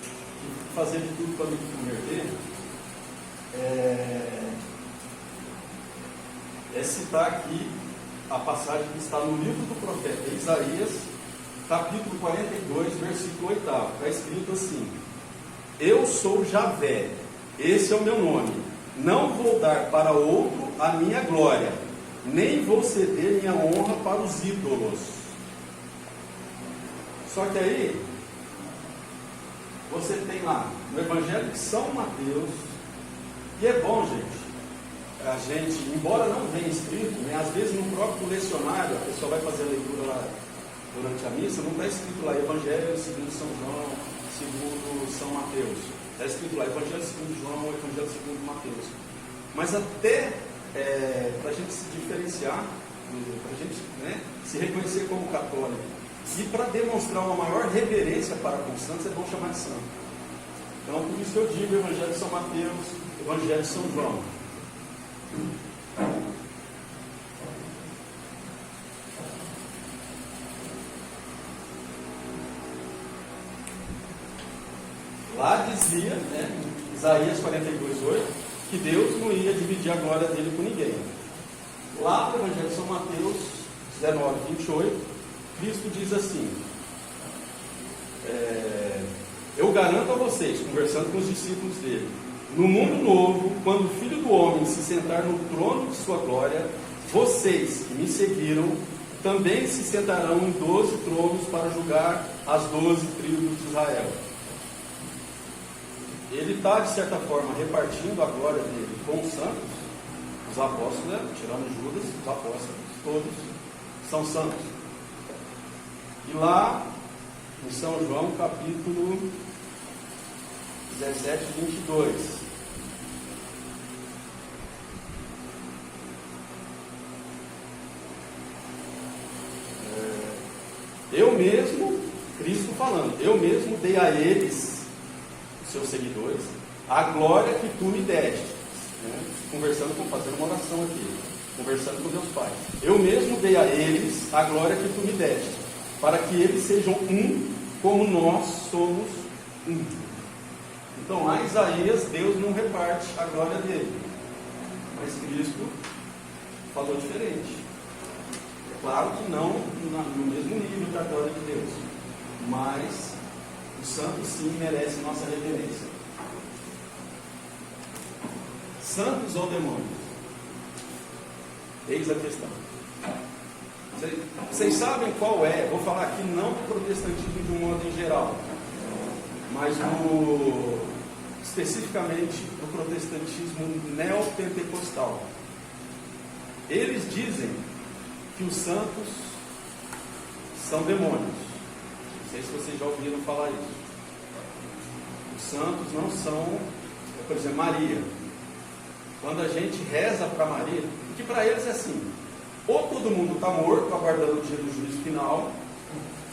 A: que fazia de tudo para me converter, é citar aqui a passagem que está no livro do profeta Isaías, capítulo 42, versículo 8, está escrito assim: eu sou Javé, esse é o meu nome, não vou dar para outro a minha glória, nem vou ceder minha honra para os ídolos. Só que aí, você tem lá, no Evangelho de São Mateus, e é bom, a gente, embora não venha escrito, né, às vezes no próprio lecionário, a pessoa vai fazer a leitura lá durante a missa, não está escrito lá Evangelho segundo São João, segundo São Mateus. Está escrito lá Evangelho segundo João, Evangelho segundo Mateus. Mas até para a gente se diferenciar, para a gente, né, se reconhecer como católico, e para demonstrar uma maior reverência para com os santos, é bom chamar de santo. Então, por isso que eu digo Evangelho de São Mateus, Evangelho de São João. Lá dizia, né, Isaías 42:8, que Deus não ia dividir a glória dele com ninguém. Lá no Evangelho de São Mateus 19:28, Cristo diz assim: eu garanto a vocês, conversando com os discípulos dele, no mundo novo, quando o Filho do Homem se sentar no trono de sua glória, vocês que me seguiram também se sentarão em 12 tronos para julgar as 12 tribos de Israel. Ele está, de certa forma, repartindo a glória dele com os santos, os apóstolos, né? Tirando Judas, os apóstolos, todos são santos. E lá, em São João, capítulo 17, 22. falando, eu mesmo dei a eles, os seus seguidores, a glória que tu me deste. Né? Fazendo uma oração aqui, conversando com Deus Pai. Eu mesmo dei a eles a glória que tu me deste, para que eles sejam um, como nós somos um. Então, lá em Isaías, Deus não reparte a glória dele, mas Cristo falou diferente. É claro que não no mesmo nível da glória de Deus, mas o santo sim merece nossa reverência. Santos ou demônios? Eis a questão. Vocês sabem qual é? Vou falar aqui não do protestantismo de um modo em geral, mas especificamente do protestantismo neopentecostal. Eles dizem que os santos são demônios. Não sei se vocês já ouviram falar isso. Os santos não são, por exemplo, Maria. Quando a gente reza para Maria, que para eles é assim, ou todo mundo está morto, aguardando o dia do juízo final,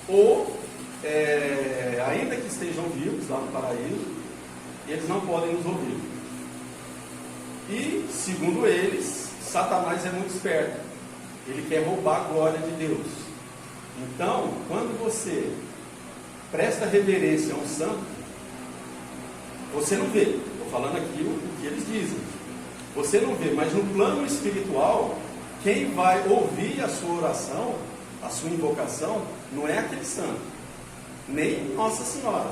A: ou, ainda que estejam vivos lá no paraíso, eles não podem nos ouvir. E, segundo eles, Satanás é muito esperto. Ele quer roubar a glória de Deus. Então, quando você presta reverência a um santo, você não vê. Estou falando aqui o que eles dizem. Você não vê, mas no plano espiritual, quem vai ouvir a sua oração, a sua invocação, não é aquele santo, nem Nossa Senhora,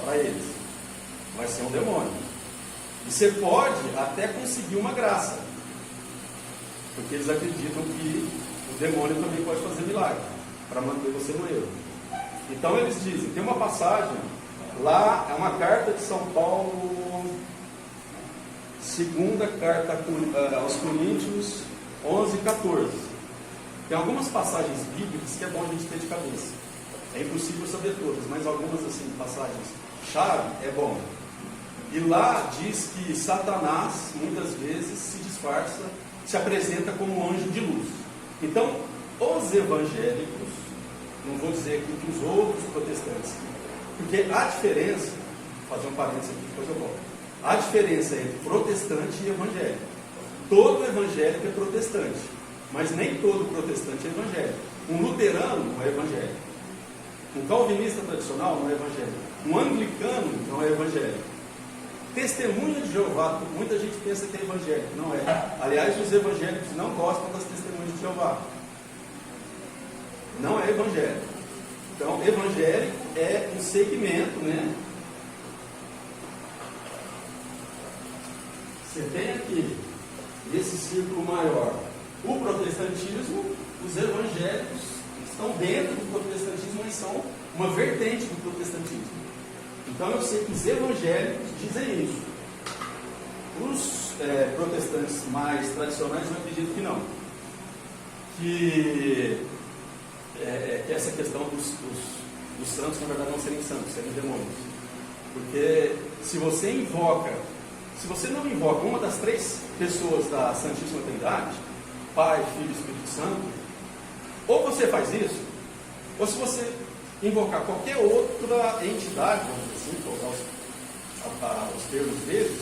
A: para eles, vai ser um demônio. E você pode até conseguir uma graça, porque eles acreditam que o demônio também pode fazer milagre, para manter você no erro. Então eles dizem, tem uma passagem, lá é uma carta de São Paulo, segunda carta aos Coríntios 11:14. Tem algumas passagens bíblicas que é bom a gente ter de cabeça. É impossível saber todas, mas algumas assim, passagens chave é bom. E lá diz que Satanás muitas vezes se disfarça, se apresenta como um anjo de luz. Então, os evangélicos, não vou dizer aqui que os outros protestantes, porque a diferença, vou fazer um parênteses aqui, depois eu volto. A diferença entre protestante e evangélico. Todo evangélico é protestante, mas nem todo protestante é evangélico. Um luterano não é evangélico. Um calvinista tradicional não é evangélico. Um anglicano não é evangélico. Testemunha de Jeová, muita gente pensa que é evangélico, não é. Aliás, os evangélicos não gostam das testemunhas de Jeová. Não é evangélico. Então, evangélico é um segmento, né? Você tem aqui, nesse círculo maior, o protestantismo, os evangélicos estão dentro do protestantismo, mas são uma vertente do protestantismo. Então eu sei que os evangélicos dizem isso. Os protestantes mais tradicionais eu acredito que não. Que essa questão dos santos, na verdade, não serem santos, serem demônios. Porque se você não invoca uma das três pessoas da Santíssima Trindade, Pai, Filho e Espírito Santo, ou você faz isso, ou se você invocar qualquer outra entidade, vamos dizer assim, colocar os termos deles,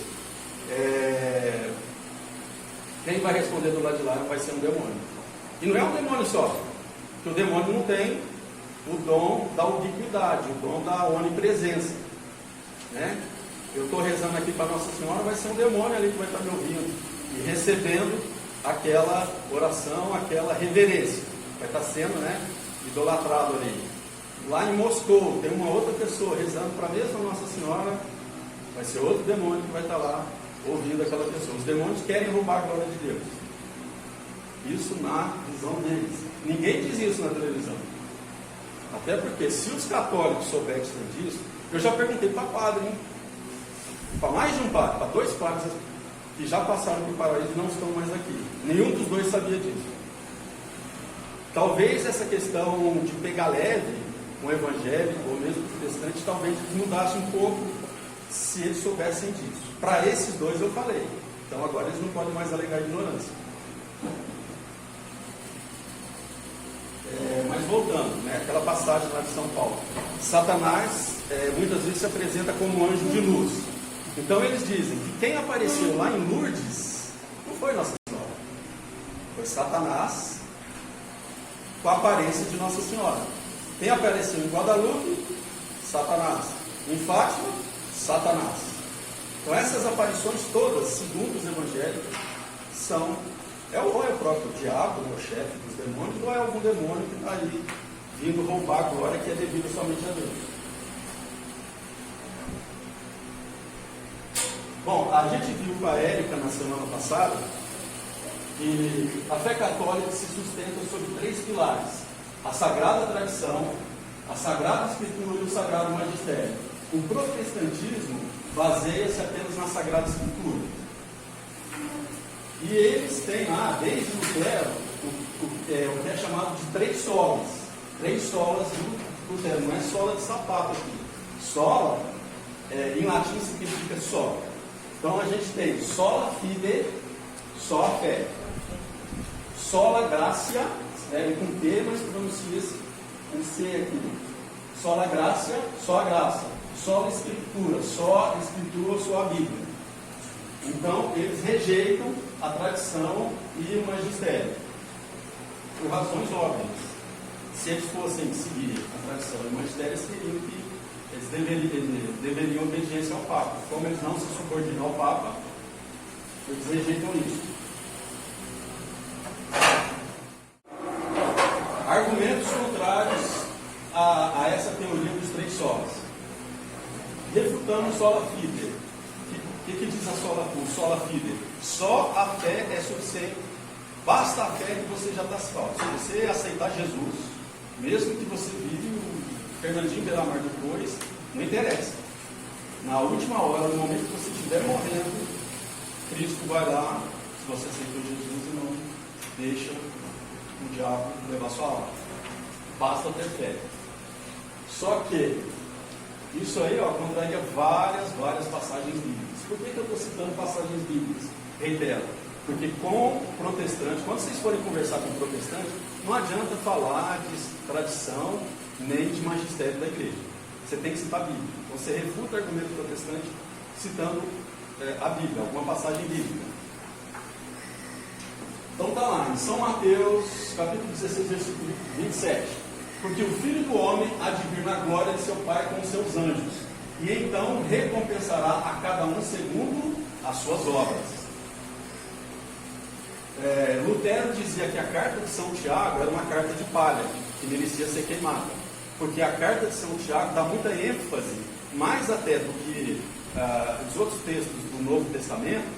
A: quem vai responder do lado de lá vai ser um demônio. E não é um demônio só, porque o demônio não tem o dom da ubiquidade, o dom da onipresença, né? Eu estou rezando aqui para Nossa Senhora, vai ser um demônio ali que vai estar me ouvindo e recebendo aquela oração, aquela reverência. Vai estar sendo, idolatrado ali. Lá em Moscou, tem uma outra pessoa rezando para a mesma Nossa Senhora, vai ser outro demônio que vai estar lá ouvindo aquela pessoa. Os demônios querem roubar a glória de Deus. Isso na visão deles. Ninguém diz isso na televisão. Até porque, se os católicos soubessem disso, eu já perguntei para padre, para mais de um padre, para 2 padres que já passaram por paraíso e não estão mais aqui. Nenhum dos 2 sabia disso. Talvez essa questão de pegar leve com o evangélico ou mesmo protestante, talvez mudasse um pouco se eles soubessem disso. Para esses 2 eu falei. Então agora eles não podem mais alegar ignorância. Mas voltando, né? Aquela passagem lá de São Paulo. Satanás muitas vezes se apresenta como anjo de luz. Então eles dizem que quem apareceu lá em Lourdes não foi Nossa Senhora. Foi Satanás com a aparência de Nossa Senhora. Quem apareceu em Guadalupe? Satanás. Em Fátima? Satanás. Então essas aparições todas, segundo os evangelhos, são, ou é o próprio diabo, o chefe dos demônios, ou é algum demônio que está ali vindo roubar a glória que é devida somente a Deus. Bom, a gente viu com a Érica na semana passada que a fé católica se sustenta sobre 3 pilares: a sagrada tradição, a sagrada escritura e o sagrado magistério. O protestantismo baseia-se apenas na sagrada escritura. E eles têm lá, desde Lutero, o que é chamado de 3 solas. 3 solas do Lutero, não é sola de sapato aqui. Sola, em latim significa só. Então a gente tem sola fide, só a fé. Sola gratia, com T, mas pronuncia-se com C aqui. Sola gratia, só a graça. Sola escritura, só a escritura, só a Bíblia. Então eles rejeitam a tradição e o magistério, por razões óbvias. Se eles fossem seguir a tradição e o magistério, seriam que eles deveriam obediência ao Papa. Como eles não se subordinam ao Papa, eles rejeitam isso. Argumentos contrários a essa teoria dos 3 solas. Refutando sola fide. O que diz a sola fide? Só a fé é suficiente. Basta a fé que você já está salvo. Se você aceitar Jesus, mesmo que você vive o Fernandinho Belamar depois, não interessa. Na última hora, no momento que você estiver morrendo, Cristo vai lá, se você aceitou Jesus, e não deixa o diabo levar sua alma. Basta ter fé. Só que isso aí contraria várias passagens bíblicas. Por que eu estou citando passagens bíblicas? Reitero, porque com protestante, quando vocês forem conversar com protestante, não adianta falar de tradição nem de magistério da igreja. Você tem que citar a Bíblia. Então você refuta o argumento protestante citando a Bíblia, alguma passagem bíblica. Então está lá, em São Mateus, capítulo 16, versículo 27. Porque o Filho do Homem há de vir na glória de seu Pai com os seus anjos, e então recompensará a cada um segundo as suas obras. Lutero dizia que a carta de São Tiago era uma carta de palha, que merecia ser queimada, porque a carta de São Tiago dá muita ênfase, mais até do que os outros textos do Novo Testamento,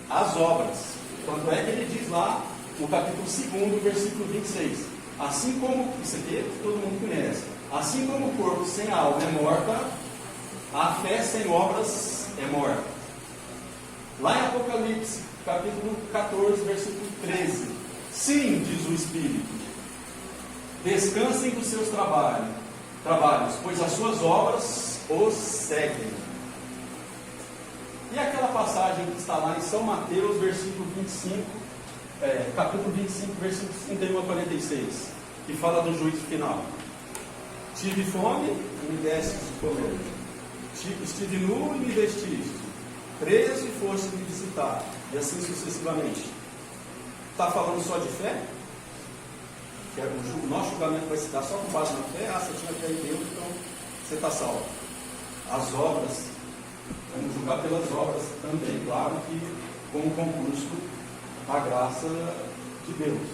A: às obras. Tanto é que ele diz lá, no capítulo 2, versículo 26, assim como, isso aqui todo mundo conhece, assim como o corpo sem alma é morta, a fé sem obras é morta. Lá em Apocalipse, capítulo 14, versículo 13, sim, diz o Espírito, descansem dos seus trabalhos, pois as suas obras os seguem. E aquela passagem que está lá em São Mateus, versículo 25, capítulo 25, versículos 31 a 46, que fala do juízo final. Tive fome e me deste de comer. Estive nu e me vestiste. Preso e foste me visitar. E assim sucessivamente. Está falando só de fé? Que o nosso julgamento vai se dar só com base na fé. Você tinha fé em Deus, então você está salvo. As obras, vamos julgar pelas obras também, claro que como concurso da graça de Deus.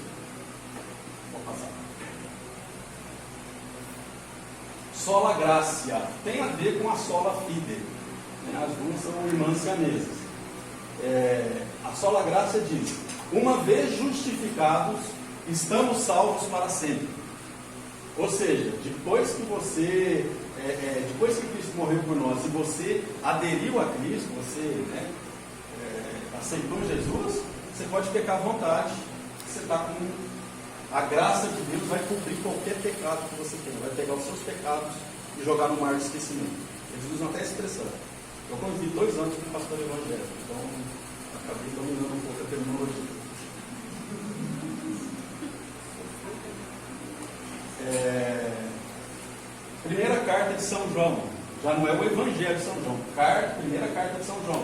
A: Vou passar. Sola gratia tem a ver com a sola fide. As duas são irmãs siamesas. A sola gratia diz: uma vez justificados, estamos salvos para sempre. Ou seja, depois que Cristo morreu por nós e você aderiu a Cristo, você aceitou Jesus, você pode pecar à vontade. Você está com a graça de Deus, vai cobrir qualquer pecado que você tem, vai pegar os seus pecados e jogar no mar de esquecimento. Eles usam até a expressão. Eu convivi 2 anos como pastor evangélico, então acabei dominando um pouco a terminologia. Primeira carta de São João, já não é o Evangelho de São João, primeira carta de São João,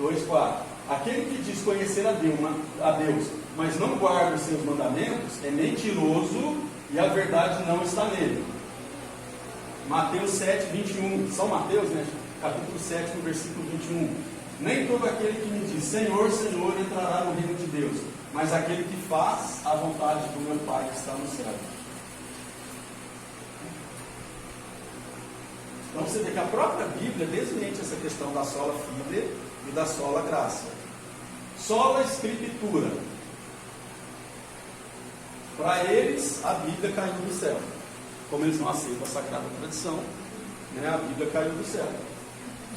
A: 2,4. Aquele que diz conhecer a Deus, mas não guarda os seus mandamentos, é mentiroso e a verdade não está nele. Mateus 7, 21, São Mateus, né? Capítulo 7, no versículo 21. Nem todo aquele que me diz Senhor, Senhor, entrará no reino de Deus, mas aquele que faz a vontade do meu Pai que está no céu. Então você vê que a própria Bíblia desmente essa questão da sola fide e da sola gratia. Sola Escritura. Para eles, a Bíblia caiu do céu. Como eles não aceitam a Sagrada Tradição, né, a Bíblia caiu do céu.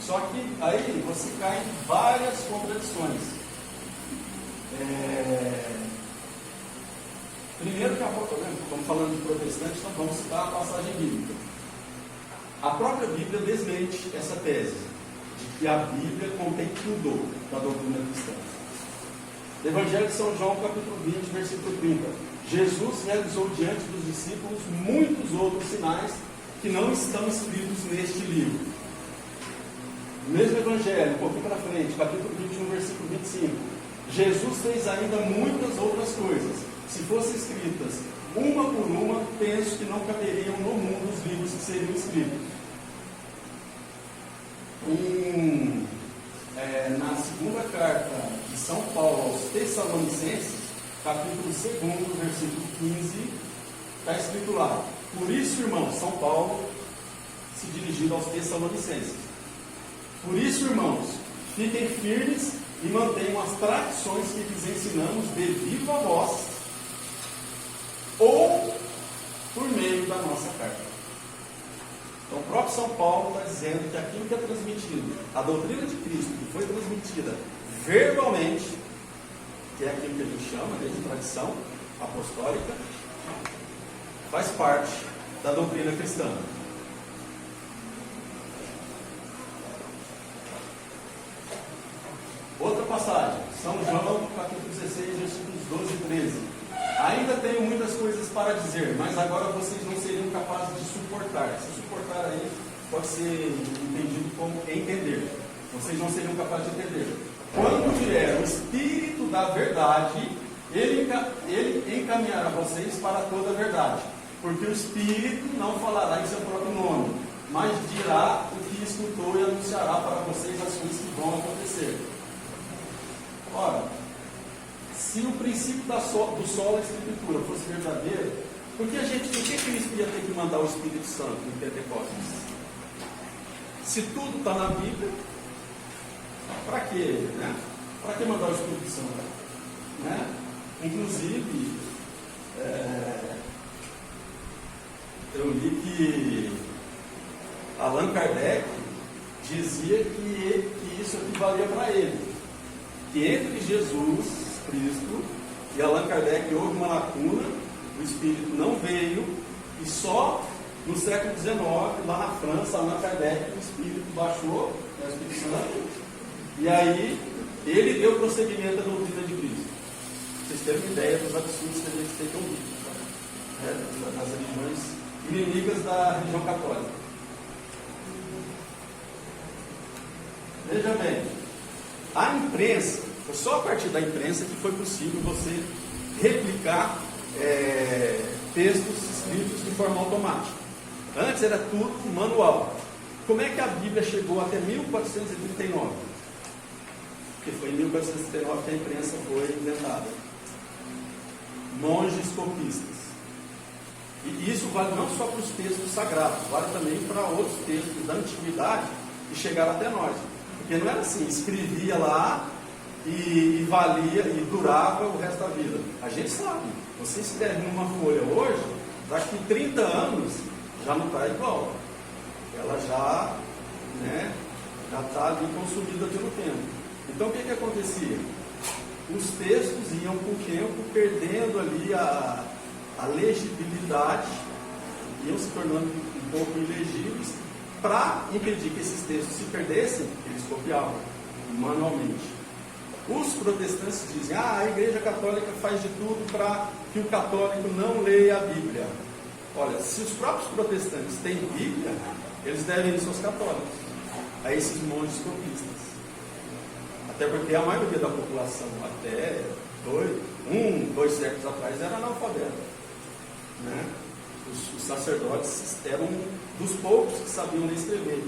A: Só que aí você cai em várias contradições. Primeiro que estamos falando de protestantes, então vamos citar a passagem bíblica. A própria Bíblia desmente essa tese, de que a Bíblia contém tudo da doutrina cristã. Evangelho de São João, capítulo 20, versículo 30. Jesus realizou diante dos discípulos muitos outros sinais que não estão escritos neste livro. No mesmo Evangelho, um pouquinho para frente, capítulo 21, versículo 25. Jesus fez ainda muitas outras coisas. Se fossem escritas uma por uma, penso que não caberiam no mundo os livros que seriam escritos. Na segunda carta de São Paulo aos Tessalonicenses, capítulo 2, versículo 15, está escrito lá: por isso, irmãos, São Paulo se dirigindo aos Tessalonicenses, por isso, irmãos, fiquem firmes e mantenham as tradições que lhes ensinamos de viva voz ou por meio da nossa carta. Então o próprio São Paulo está dizendo que aquilo que é transmitido, a doutrina de Cristo, que foi transmitida verbalmente, que é aquilo que a gente chama de tradição apostólica, faz parte da doutrina cristã. Outra passagem, São João, capítulo 16, versículos 12 e 13. Ainda tenho muitas coisas para dizer, mas agora vocês não seriam capazes de suportar. Se suportar aí pode ser entendido como entender. Vocês não seriam capazes de entender. Quando vier o Espírito da verdade, ele encaminhará vocês para toda a verdade. Porque o Espírito não falará em seu próprio nome, mas dirá o que escutou e anunciará para vocês as coisas que vão acontecer. Ora, se o princípio do sola Escritura fosse verdadeiro, por que Cristo ia ter que mandar o Espírito Santo em Pentecostes? Se tudo está na Bíblia, para quê? Né? Para que mandar o Espírito Santo? Né? Inclusive, eu li que Allan Kardec dizia que isso equivalia para ele. Que entre Jesus Cristo e Allan Kardec houve uma lacuna, o Espírito não veio, e só no século XIX, lá na França, Allan Kardec, o Espírito baixou, o Espírito Santo, e aí ele deu prosseguimento à doutrina de Cristo. Vocês terem uma ideia dos absurdos que a gente tem que ouvir, das religiões inimigas da religião católica. Veja bem, a imprensa, foi só a partir da imprensa que foi possível você replicar textos escritos de forma automática. Antes era tudo manual. Como é que a Bíblia chegou até 1439? Porque foi em 1439 que a imprensa foi inventada. Monges copistas. E isso vale não só para os textos sagrados, vale também para outros textos da antiguidade que chegaram até nós. Porque não era assim, escrevia lá e valia e durava o resto da vida. A gente sabe, você escreve numa folha hoje, daqui 30 anos já não está igual. Ela já está ali consumida pelo tempo. Então o que acontecia? Os textos iam com o tempo perdendo ali a legibilidade, iam se tornando um pouco ilegíveis. Para impedir que esses textos se perdessem, eles copiavam manualmente. Os protestantes dizem, a Igreja Católica faz de tudo para que o católico não leia a Bíblia. Olha, se os próprios protestantes têm Bíblia, eles devem ir aos católicos, a esses monges copistas. Até porque a maioria da população, até 2 séculos atrás, era analfabeta, né? Os sacerdotes eram dos poucos que sabiam ler e escrever.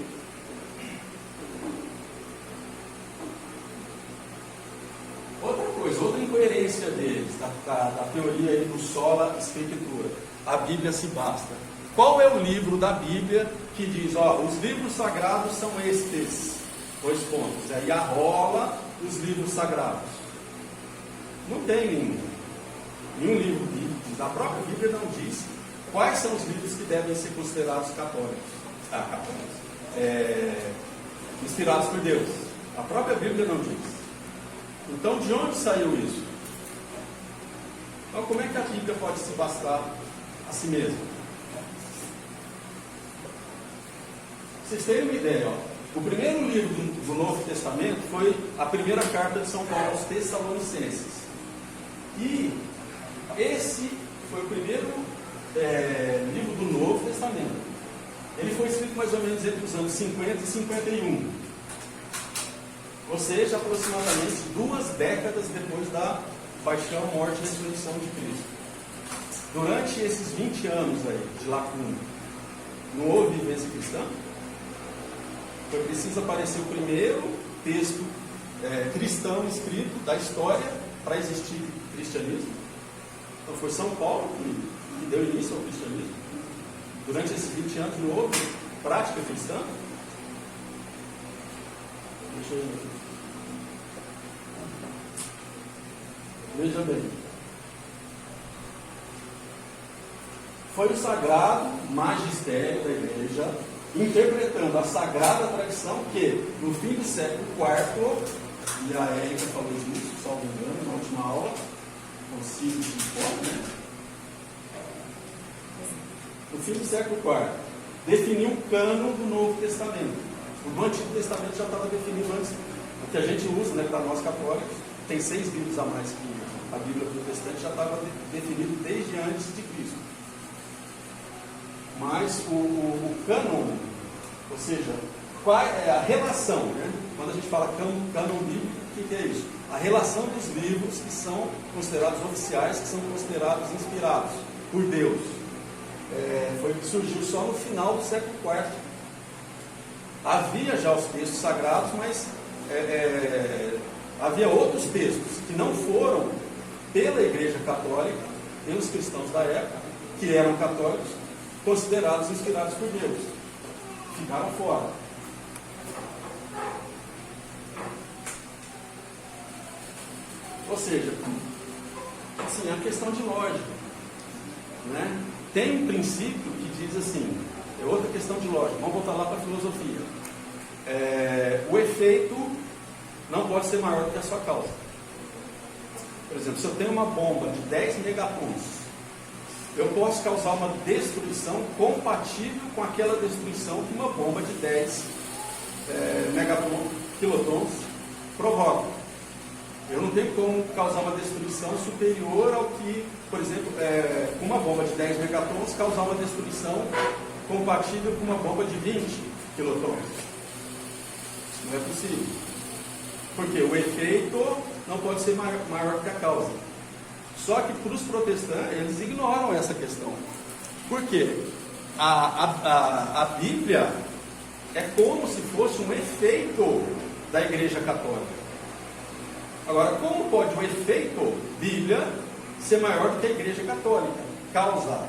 A: Outra coisa, outra incoerência deles, da teoria aí do sola scriptura, a Bíblia se basta. Qual é o livro da Bíblia que diz, os livros sagrados são estes? 2 pontos. Aí arrola os livros sagrados. Não tem nenhum livro bíblico. A própria Bíblia não diz quais são os livros que devem ser considerados católicos. Inspirados por Deus. A própria Bíblia não diz. Então, de onde saiu isso? Então, como é que a Bíblia pode se bastar a si mesma? Vocês terem uma ideia, o primeiro livro do Novo Testamento foi a primeira carta de São Paulo aos Tessalonicenses. E esse foi o primeiro livro do Novo Testamento. Ele foi escrito mais ou menos entre os anos 50 e 51. Ou seja, aproximadamente 2 décadas depois da paixão, morte e ressurreição de Cristo. Durante esses 20 anos aí de lacuna, não houve vivência cristã? Foi preciso aparecer o primeiro texto cristão escrito da história para existir cristianismo. Então foi São Paulo que deu início ao cristianismo. Durante esses 20 anos não houve prática cristã? Deixa eu ver aqui. Veja bem. Foi o sagrado magistério da igreja, interpretando a sagrada tradição que, no fim do século IV, e a Érica falou disso, salvo engano, na última aula, concílio de Nicônia, né? No fim do século IV, definiu o cânon do Novo Testamento. O do Antigo Testamento já estava definido antes. O que a gente usa, né, para nós católicos, tem 6 livros a mais que a Bíblia protestante, já estava definido desde antes de Cristo. Mas o cânon, ou seja, qual é a relação, né? Quando a gente fala cânon bíblico, o que é isso? A relação dos livros que são considerados oficiais, que são considerados inspirados por Deus. Foi o que surgiu só no final do século IV. Havia já os textos sagrados, mas havia outros textos que não foram pela Igreja Católica, pelos cristãos da época, que eram católicos, considerados inspirados por Deus. Ficaram fora. Ou seja, assim, é uma questão de lógica, né? Tem um princípio que diz assim, é outra questão de lógica, vamos voltar lá para a filosofia. O efeito não pode ser maior do que a sua causa. Por exemplo, se eu tenho uma bomba de 10 megatons, eu posso causar uma destruição compatível com aquela destruição que uma bomba de 10 kilotons provoca. Eu não tenho como causar uma destruição superior ao que, por exemplo, uma bomba de 10 megatons causar uma destruição compatível com uma bomba de 20 kilotons. Isso não é possível. Porque o efeito não pode ser maior que a causa. Só que para os protestantes, eles ignoram essa questão. Por quê? A Bíblia é como se fosse um efeito da Igreja Católica. Agora, como pode o efeito Bíblia ser maior do que a Igreja Católica? Causa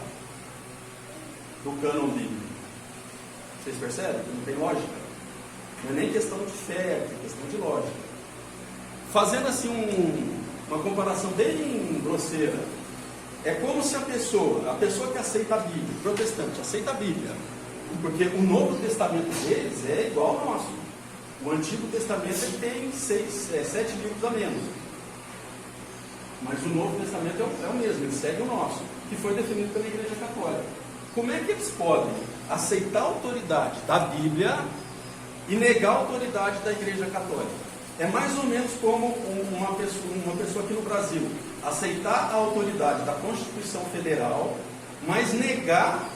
A: do cânon bíblico. Vocês percebem? Não tem lógica. Não é nem questão de fé, é questão de lógica. Fazendo assim uma comparação bem grosseira, é como se a pessoa que aceita a Bíblia, protestante, aceita a Bíblia, porque o Novo Testamento deles é igual ao nosso. O Antigo Testamento ele tem 7 livros a menos. Mas o Novo Testamento é o mesmo, ele segue o nosso, que foi definido pela Igreja Católica. Como é que eles podem aceitar a autoridade da Bíblia e negar a autoridade da Igreja Católica? É mais ou menos como uma pessoa aqui no Brasil aceitar a autoridade da Constituição Federal, mas negar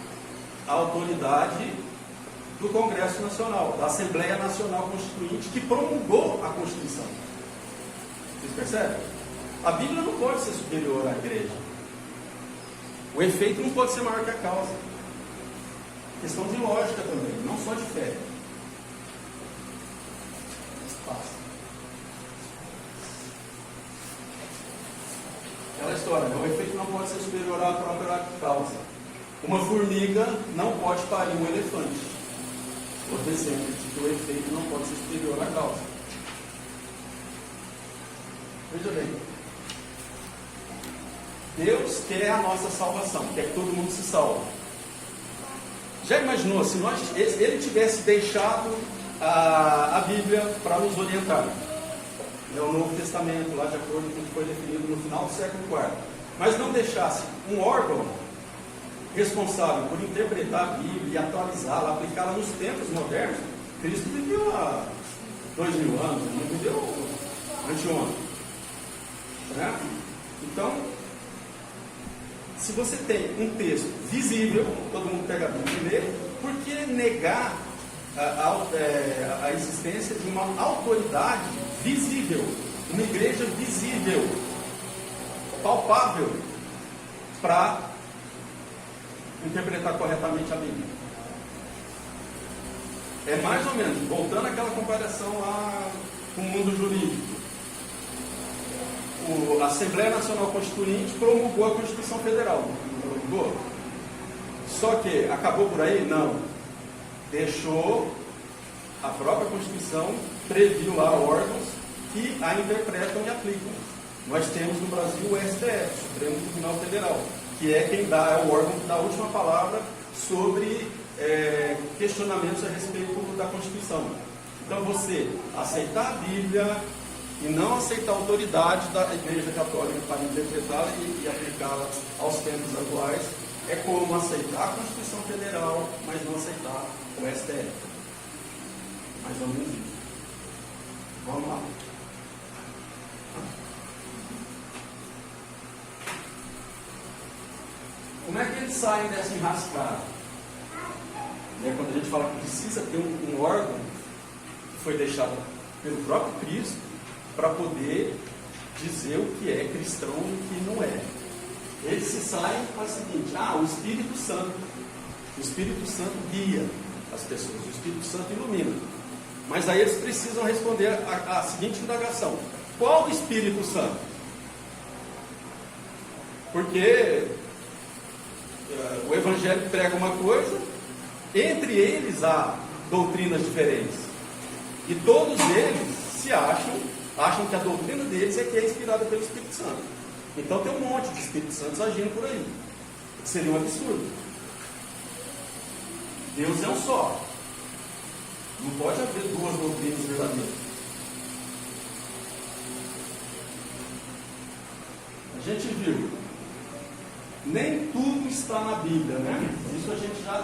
A: a autoridade do Congresso Nacional, da Assembleia Nacional Constituinte, que promulgou a Constituição. Vocês percebem? A Bíblia não pode ser superior à igreja. O efeito não pode ser maior que a causa. Questão de lógica também, não só de fé. Aquela história, o efeito não pode ser superior à própria causa. Uma formiga não pode parir um elefante. Outro exemplo de que o efeito não pode ser superior à causa. Veja bem. Deus quer a nossa salvação, quer que todo mundo se salve. Já imaginou se ele tivesse deixado a Bíblia para nos orientar? É o Novo Testamento, lá de acordo com o que foi definido no final do século IV. Mas não deixasse um órgão responsável por interpretar a Bíblia e atualizá-la, aplicá-la nos tempos modernos. Cristo viveu há 2000 anos, não viveu anteontem. Né? Então, se você tem um texto visível, todo mundo pega a Bíblia e lê, por que negar a existência de uma autoridade visível, uma igreja visível, palpável, para interpretar corretamente a Bíblia? É mais ou menos, voltando àquela comparação lá com o mundo jurídico. A Assembleia Nacional Constituinte promulgou a Constituição Federal, não promulgou? Só que acabou por aí? Não. Deixou a própria Constituição, previu lá órgãos que a interpretam e aplicam. Nós temos no Brasil o STF, Supremo Tribunal Federal, que é quem dá, é o órgão que dá a última palavra sobre questionamentos a respeito da Constituição. Então você aceitar a Bíblia e não aceitar a autoridade da Igreja Católica para interpretá-la e aplicá-la aos tempos atuais é como aceitar a Constituição Federal, mas não aceitar o STF. Mais ou menos isso. Vamos lá. Como é que eles saem dessa enrascada? Quando a gente fala que precisa ter um órgão que foi deixado pelo próprio Cristo para poder dizer o que é cristão e o que não é. Eles se saem com o seguinte: o Espírito Santo. O Espírito Santo guia as pessoas, o Espírito Santo ilumina. Mas aí eles precisam responder a seguinte indagação: qual o Espírito Santo? Porque o Evangelho prega uma coisa, entre eles há doutrinas diferentes. E todos eles se acham que a doutrina deles é que é inspirada pelo Espírito Santo. Então tem um monte de Espíritos Santos agindo por aí. Seria um absurdo. Deus é um só. Não pode haver duas doutrinas verdadeiras. A gente viu, nem tudo está na Bíblia, né? Isso a gente já...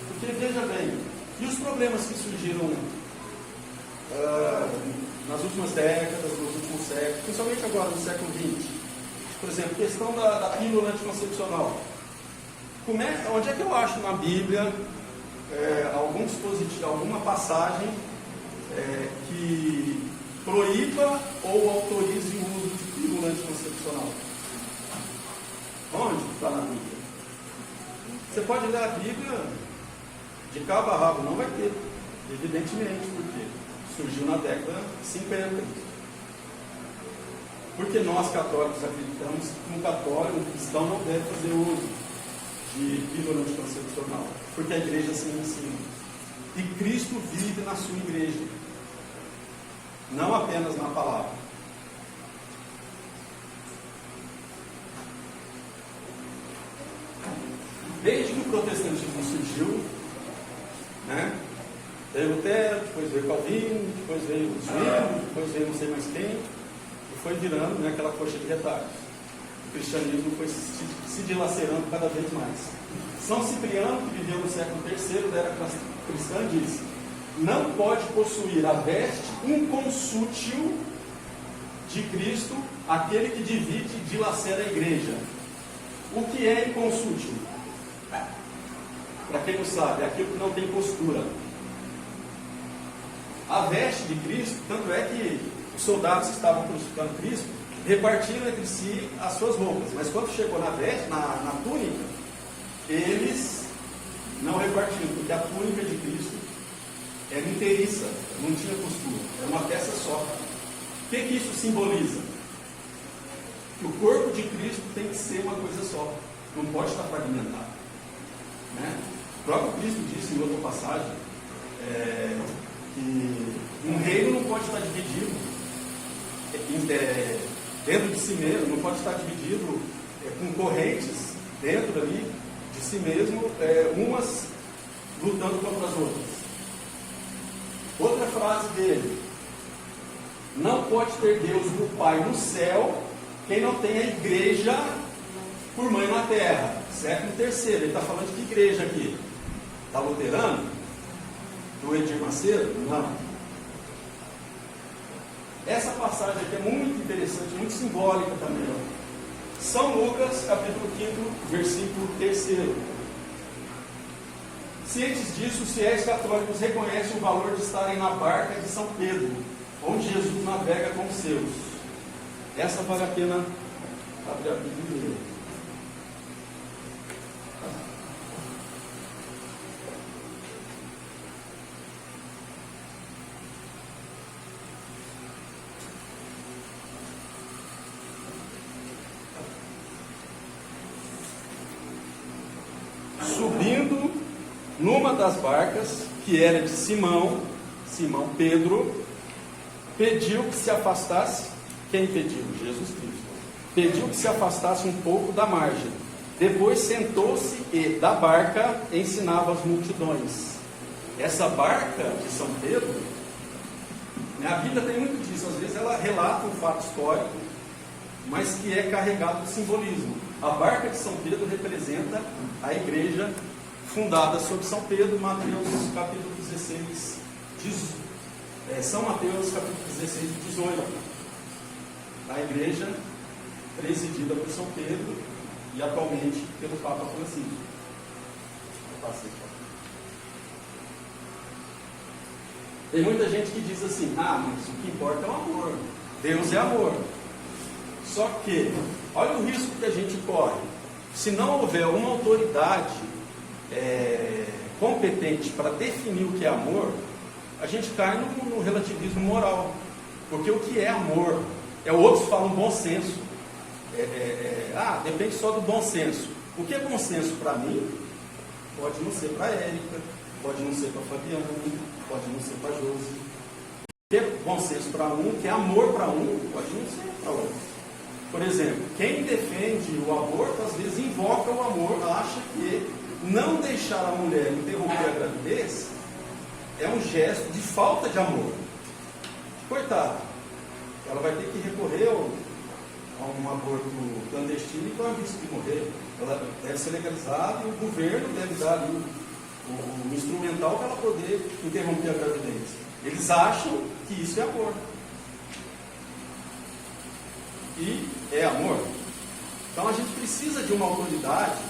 A: Porque veja bem, e os problemas que surgiram nas últimas décadas, nos últimos séculos, principalmente agora no século XX? Por exemplo, questão da pílula anticoncepcional. Onde é que eu acho na Bíblia alguma passagem que proíba ou autorize o uso de pílula anticoncepcional? Onde está na Bíblia? Você pode ler a Bíblia de cabo a rabo, não vai ter, evidentemente, porque surgiu na década de 50. Porque nós católicos acreditamos que um cristão não deve fazer uso de pílula anticoncepcional, porque a igreja assim ensina. E Cristo vive na sua igreja, não apenas na palavra. Desde que o protestantismo surgiu, né? Veio Lutero, depois veio Calvino, depois veio Zwingli, depois veio não sei mais quem, e foi virando, né, aquela coxa de retalhos. O cristianismo foi se dilacerando cada vez mais. São Cipriano, que viveu no século III da era cristã, disse: não pode possuir a veste inconsútil de Cristo aquele que divide e dilacera a igreja. O que é inconsútil? Para quem não sabe, é aquilo que não tem costura. A veste de Cristo, tanto é que os soldados que estavam crucificando Cristo repartiram entre si as suas roupas, mas quando chegou na veste, na túnica, eles não repartiram, porque a túnica de Cristo era inteiriça, não tinha costura, era uma peça só. O que isso simboliza? Que o corpo de Cristo tem que ser uma coisa só, não pode estar fragmentado, né? O próprio Cristo disse em outra passagem que um reino não pode estar dividido dentro de si mesmo, não pode estar dividido com correntes dentro ali de si mesmo, umas lutando contra as outras. Outra frase dele: não pode ter Deus, o Pai, no céu, quem não tem a igreja por mãe na terra. Século III, ele está falando de que igreja aqui? Está luterano? Do Edir Macedo? Não. Essa passagem aqui é muito interessante, muito simbólica também. São Lucas, capítulo 5, versículo 3. Cientes disso, os fiéis católicos reconhecem o valor de estarem na barca de São Pedro, onde Jesus navega com os seus. Essa vale a pena abrir a Bíblia e ler. Subindo numa das barcas, que era de Simão Pedro, pediu que se afastasse. Quem pediu? Jesus Cristo. Pediu que se afastasse um pouco da margem. Depois sentou-se e, da barca, ensinava as multidões. Essa barca de São Pedro, a Bíblia tem muito disso. Às vezes ela relata um fato histórico, mas que é carregado de simbolismo. A barca de São Pedro representa a igreja fundada sobre São Pedro, Mateus capítulo 16, São Mateus capítulo 16 e 18. A igreja presidida por São Pedro e atualmente pelo Papa Francisco. Tem muita gente que diz assim: mas o que importa é o amor. Deus é amor. Só que, olha o risco que a gente corre. Se não houver uma autoridade competente para definir o que é amor, a gente cai no relativismo moral. Porque o que é amor? Outros falam bom senso. Depende só do bom senso. O que é bom senso para mim, pode não ser para a Érica, pode não ser para a Fabiana, pode não ser para a Josi. O que é bom senso para um, o que é amor para um, pode não ser para outro. Por exemplo, quem defende o aborto, às vezes invoca o amor, acha que não deixar a mulher interromper a gravidez é um gesto de falta de amor. Coitada, ela vai ter que recorrer a um aborto clandestino e corre o risco de morrer. Ela deve ser legalizada e o governo deve dar ali o instrumental para ela poder interromper a gravidez. Eles acham que isso é amor. E é amor. Então a gente precisa de uma autoridade,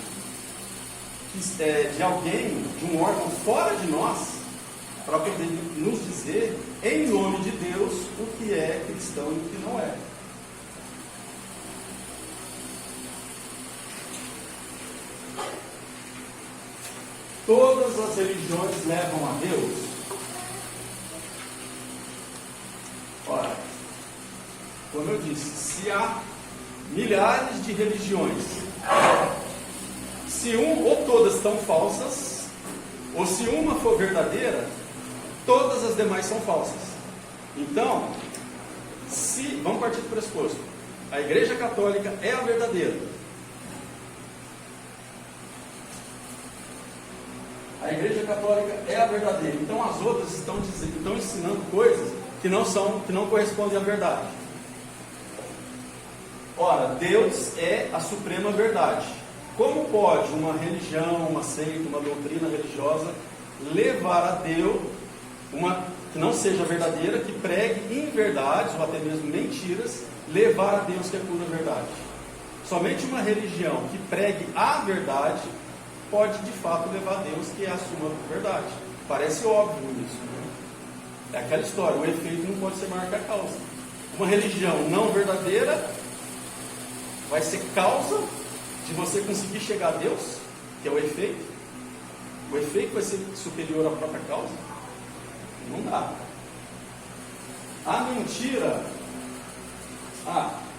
A: de alguém, de um órgão fora de nós, para poder nos dizer, em nome de Deus, o que é cristão e o que não é. Todas as religiões levam a Deus? Ora, como eu disse, se há milhares de religiões, se ou todas estão falsas, ou se uma for verdadeira, todas as demais são falsas. Então, vamos partir do pressuposto, a Igreja Católica é a verdadeira. A Igreja Católica é a verdadeira. Então as outras estão ensinando coisas que não correspondem à verdade. Ora, Deus é a suprema verdade. Como pode uma religião, uma seita, uma doutrina religiosa levar a Deus uma que não seja verdadeira, que pregue inverdades ou até mesmo mentiras, levar a Deus que é pura verdade? Somente uma religião que pregue a verdade pode de fato levar a Deus que é a suma verdade. Parece óbvio isso, né? É aquela história, o efeito não pode ser maior que a causa. Uma religião não verdadeira vai ser causa de você conseguir chegar a Deus, que é o efeito. O efeito vai ser superior à própria causa. Não dá. A mentira,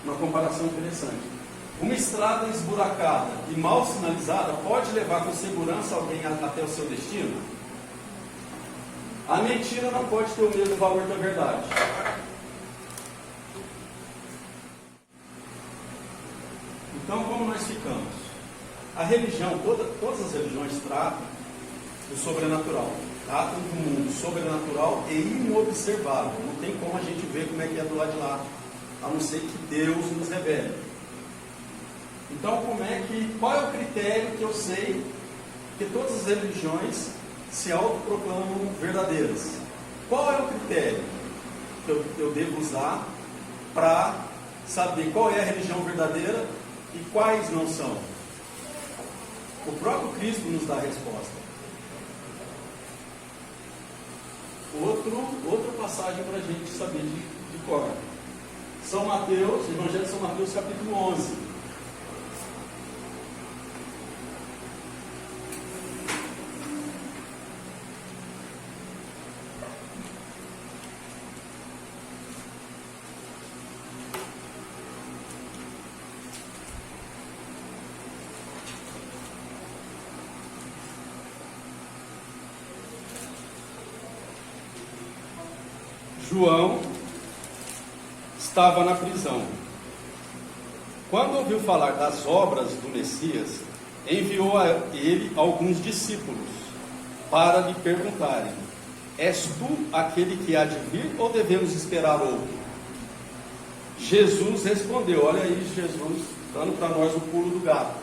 A: uma comparação interessante. Uma estrada esburacada e mal sinalizada pode levar com segurança alguém até o seu destino? A mentira não pode ter o mesmo valor da verdade. Então, como nós ficamos? A religião, todas as religiões tratam do sobrenatural. Tratam do mundo sobrenatural e inobservável. Não tem como a gente ver como é que é do lado de lá, a não ser que Deus nos revele. Então, qual é o critério que eu sei que todas as religiões se autoproclamam verdadeiras? Qual é o critério que eu devo usar para saber qual é a religião verdadeira e quais não são? O próprio Cristo nos dá a resposta. Outra passagem para a gente saber de cor. São Mateus, Evangelho de São Mateus, capítulo 11. João estava na prisão. Quando ouviu falar das obras do Messias, enviou a ele alguns discípulos para lhe perguntarem: és tu aquele que há de vir ou devemos esperar outro? Jesus respondeu, olha aí Jesus dando para nós o pulo do gato,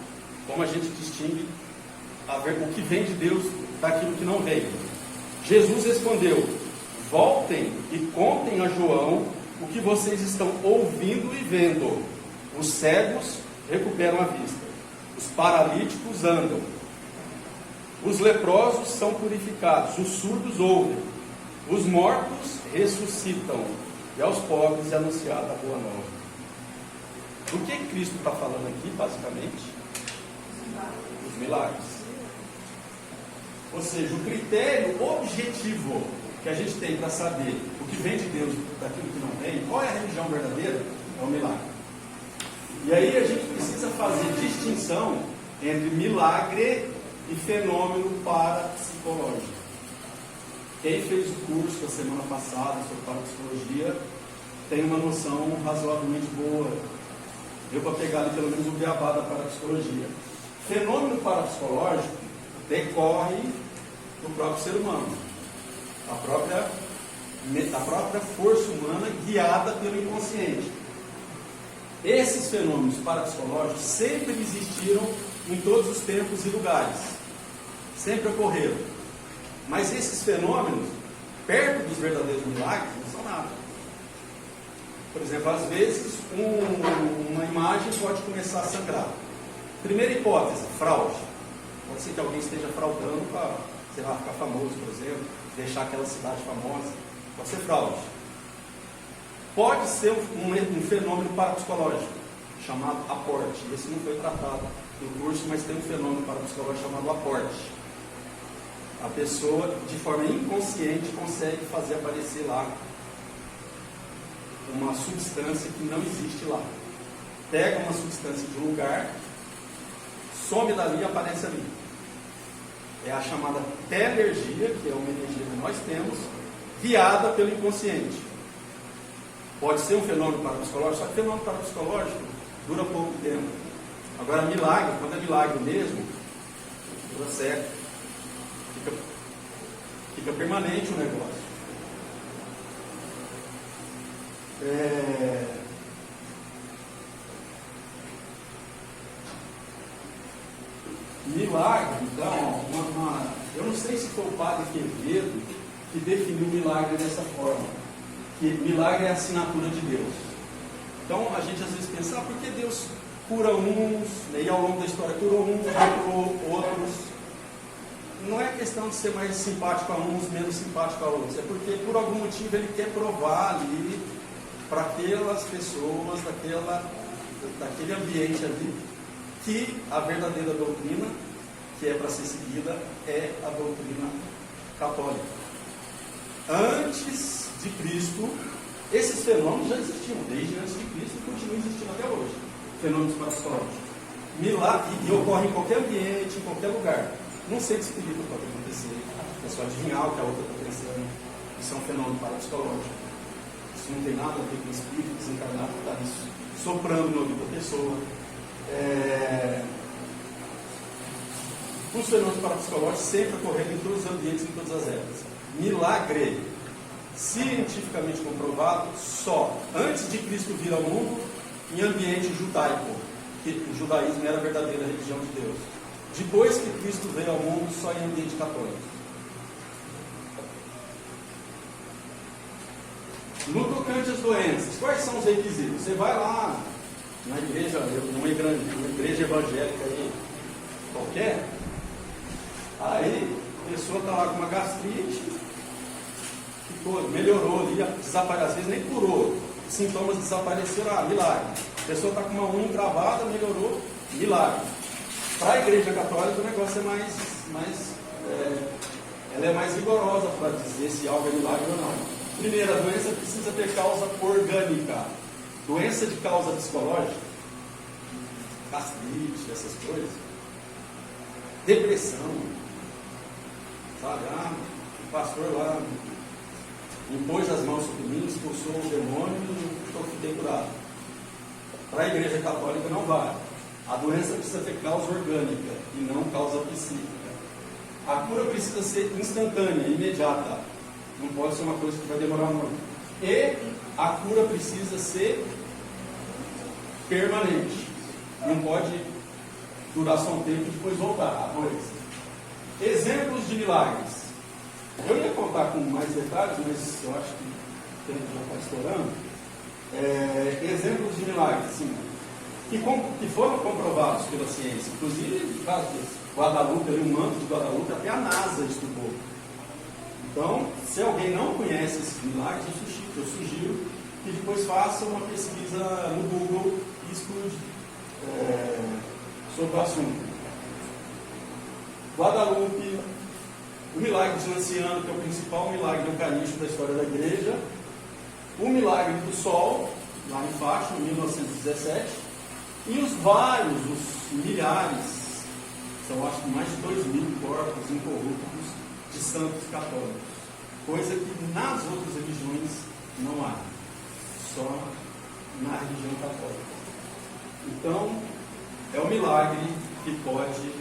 A: como a gente distingue o que vem de Deus daquilo que não vem. Jesus respondeu: voltem e contem a João o que vocês estão ouvindo e vendo. Os cegos recuperam a vista, os paralíticos andam, os leprosos são purificados, os surdos ouvem, os mortos ressuscitam, e aos pobres é anunciada a boa nova. Do que Cristo está falando aqui, basicamente? Os milagres. Ou seja, o critério objetivo que a gente tem para saber o que vem de Deus daquilo que não vem, qual é a religião verdadeira, é o milagre. E aí a gente precisa fazer distinção entre milagre e fenômeno parapsicológico. Quem fez o curso da semana passada sobre parapsicologia tem uma noção razoavelmente boa. Deu para pegar ali pelo menos o beabá da parapsicologia. Fenômeno parapsicológico decorre do próprio ser humano. A própria força humana guiada pelo inconsciente. Esses fenômenos parapsicológicos sempre existiram em todos os tempos e lugares. Sempre ocorreram. Mas esses fenômenos, perto dos verdadeiros milagres, não são nada. Por exemplo, às vezes uma imagem pode começar a sangrar. Primeira hipótese, fraude. Pode ser que alguém esteja fraudando para, sei lá, ficar famoso, por exemplo, deixar aquela cidade famosa. Pode ser fraude. Pode ser um fenômeno parapsicológico, chamado aporte. Esse não foi tratado no curso, mas tem um fenômeno parapsicológico chamado aporte. A pessoa, de forma inconsciente, consegue fazer aparecer lá uma substância que não existe lá. Pega uma substância de um lugar, some dali e aparece ali. É a chamada telergia, que é uma energia que nós temos, guiada pelo inconsciente. Pode ser um fenômeno parapsicológico, só que fenômeno parapsicológico dura pouco tempo. Agora, milagre, quando é milagre mesmo, dura certo. Fica permanente o negócio. Milagre, então, eu não sei se foi o padre Quevedo que definiu o milagre dessa forma, que milagre é a assinatura de Deus. Então a gente às vezes pensa, por que Deus cura uns, e ao longo da história curou uns, curou outros. Não é questão de ser mais simpático a uns, menos simpático a outros. É porque, por algum motivo, ele quer provar ali, para aquelas pessoas, daquele ambiente ali, que a verdadeira doutrina, que é para ser seguida, é a doutrina católica. Antes de Cristo, esses fenômenos já existiam, desde antes de Cristo, e continuam existindo até hoje. Fenômenos parapsicológicos. Milagre, e ocorre em qualquer ambiente, em qualquer lugar. Não sei explicar o que pode acontecer. É só adivinhar o que a outra está pensando. Isso é um fenômeno parapsicológico. Isso não tem nada a ver com o espírito desencarnado que está soprando no ouvido da pessoa. Os fenômenos parapsicológicos sempre ocorreram em todos os ambientes, em todas as épocas. Milagre, cientificamente comprovado, só antes de Cristo vir ao mundo, em ambiente judaico, que o judaísmo era a verdadeira religião de Deus. Depois que Cristo veio ao mundo, só em ambiente católico. No tocante às doenças, quais são os requisitos? Você vai lá na igreja, numa igreja evangélica aí, qualquer, aí a pessoa está lá com uma gastrite, melhorou ali, às vezes nem curou, sintomas desapareceram, milagre. A pessoa está com uma unha encravada, melhorou, milagre. Para a igreja católica o negócio é ela é mais rigorosa para dizer se algo é milagre ou não. Primeiro, a doença precisa ter causa orgânica. Doença de causa psicológica, gastrite, essas coisas, depressão, sabe? O pastor lá impôs as mãos sobre mim, expulsou o demônio e eu fiquei curado. Para a igreja católica não vale. A doença precisa ter causa orgânica e não causa psíquica. A cura precisa ser instantânea, imediata. Não pode ser uma coisa que vai demorar muito. E a cura precisa ser permanente. Não pode durar só um tempo e depois voltar a doença. Exemplos de milagres. Eu ia contar com mais detalhes, mas eu acho que o tempo já está estourando. Exemplos de milagres, sim, que foram comprovados pela ciência. Inclusive, no caso de Guadalupe, o manto de Guadalupe, até a NASA estudou. Então, se alguém não conhece esses milagres, eu sugiro que depois faça uma pesquisa no Google e estude sobre o assunto. Guadalupe, o milagre de Lanciano, que é o principal milagre eucarístico da história da igreja, o milagre do Sol, lá em Fátima, em 1917, e os vários, os milhares, são acho que mais de 2.000 corpos incorruptos de santos católicos, coisa que nas outras religiões não há, só na religião católica. Então, é um milagre que pode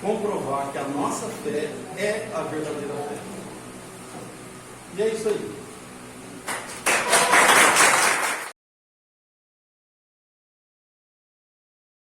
A: comprovar que a nossa fé é a verdadeira fé. E é isso aí.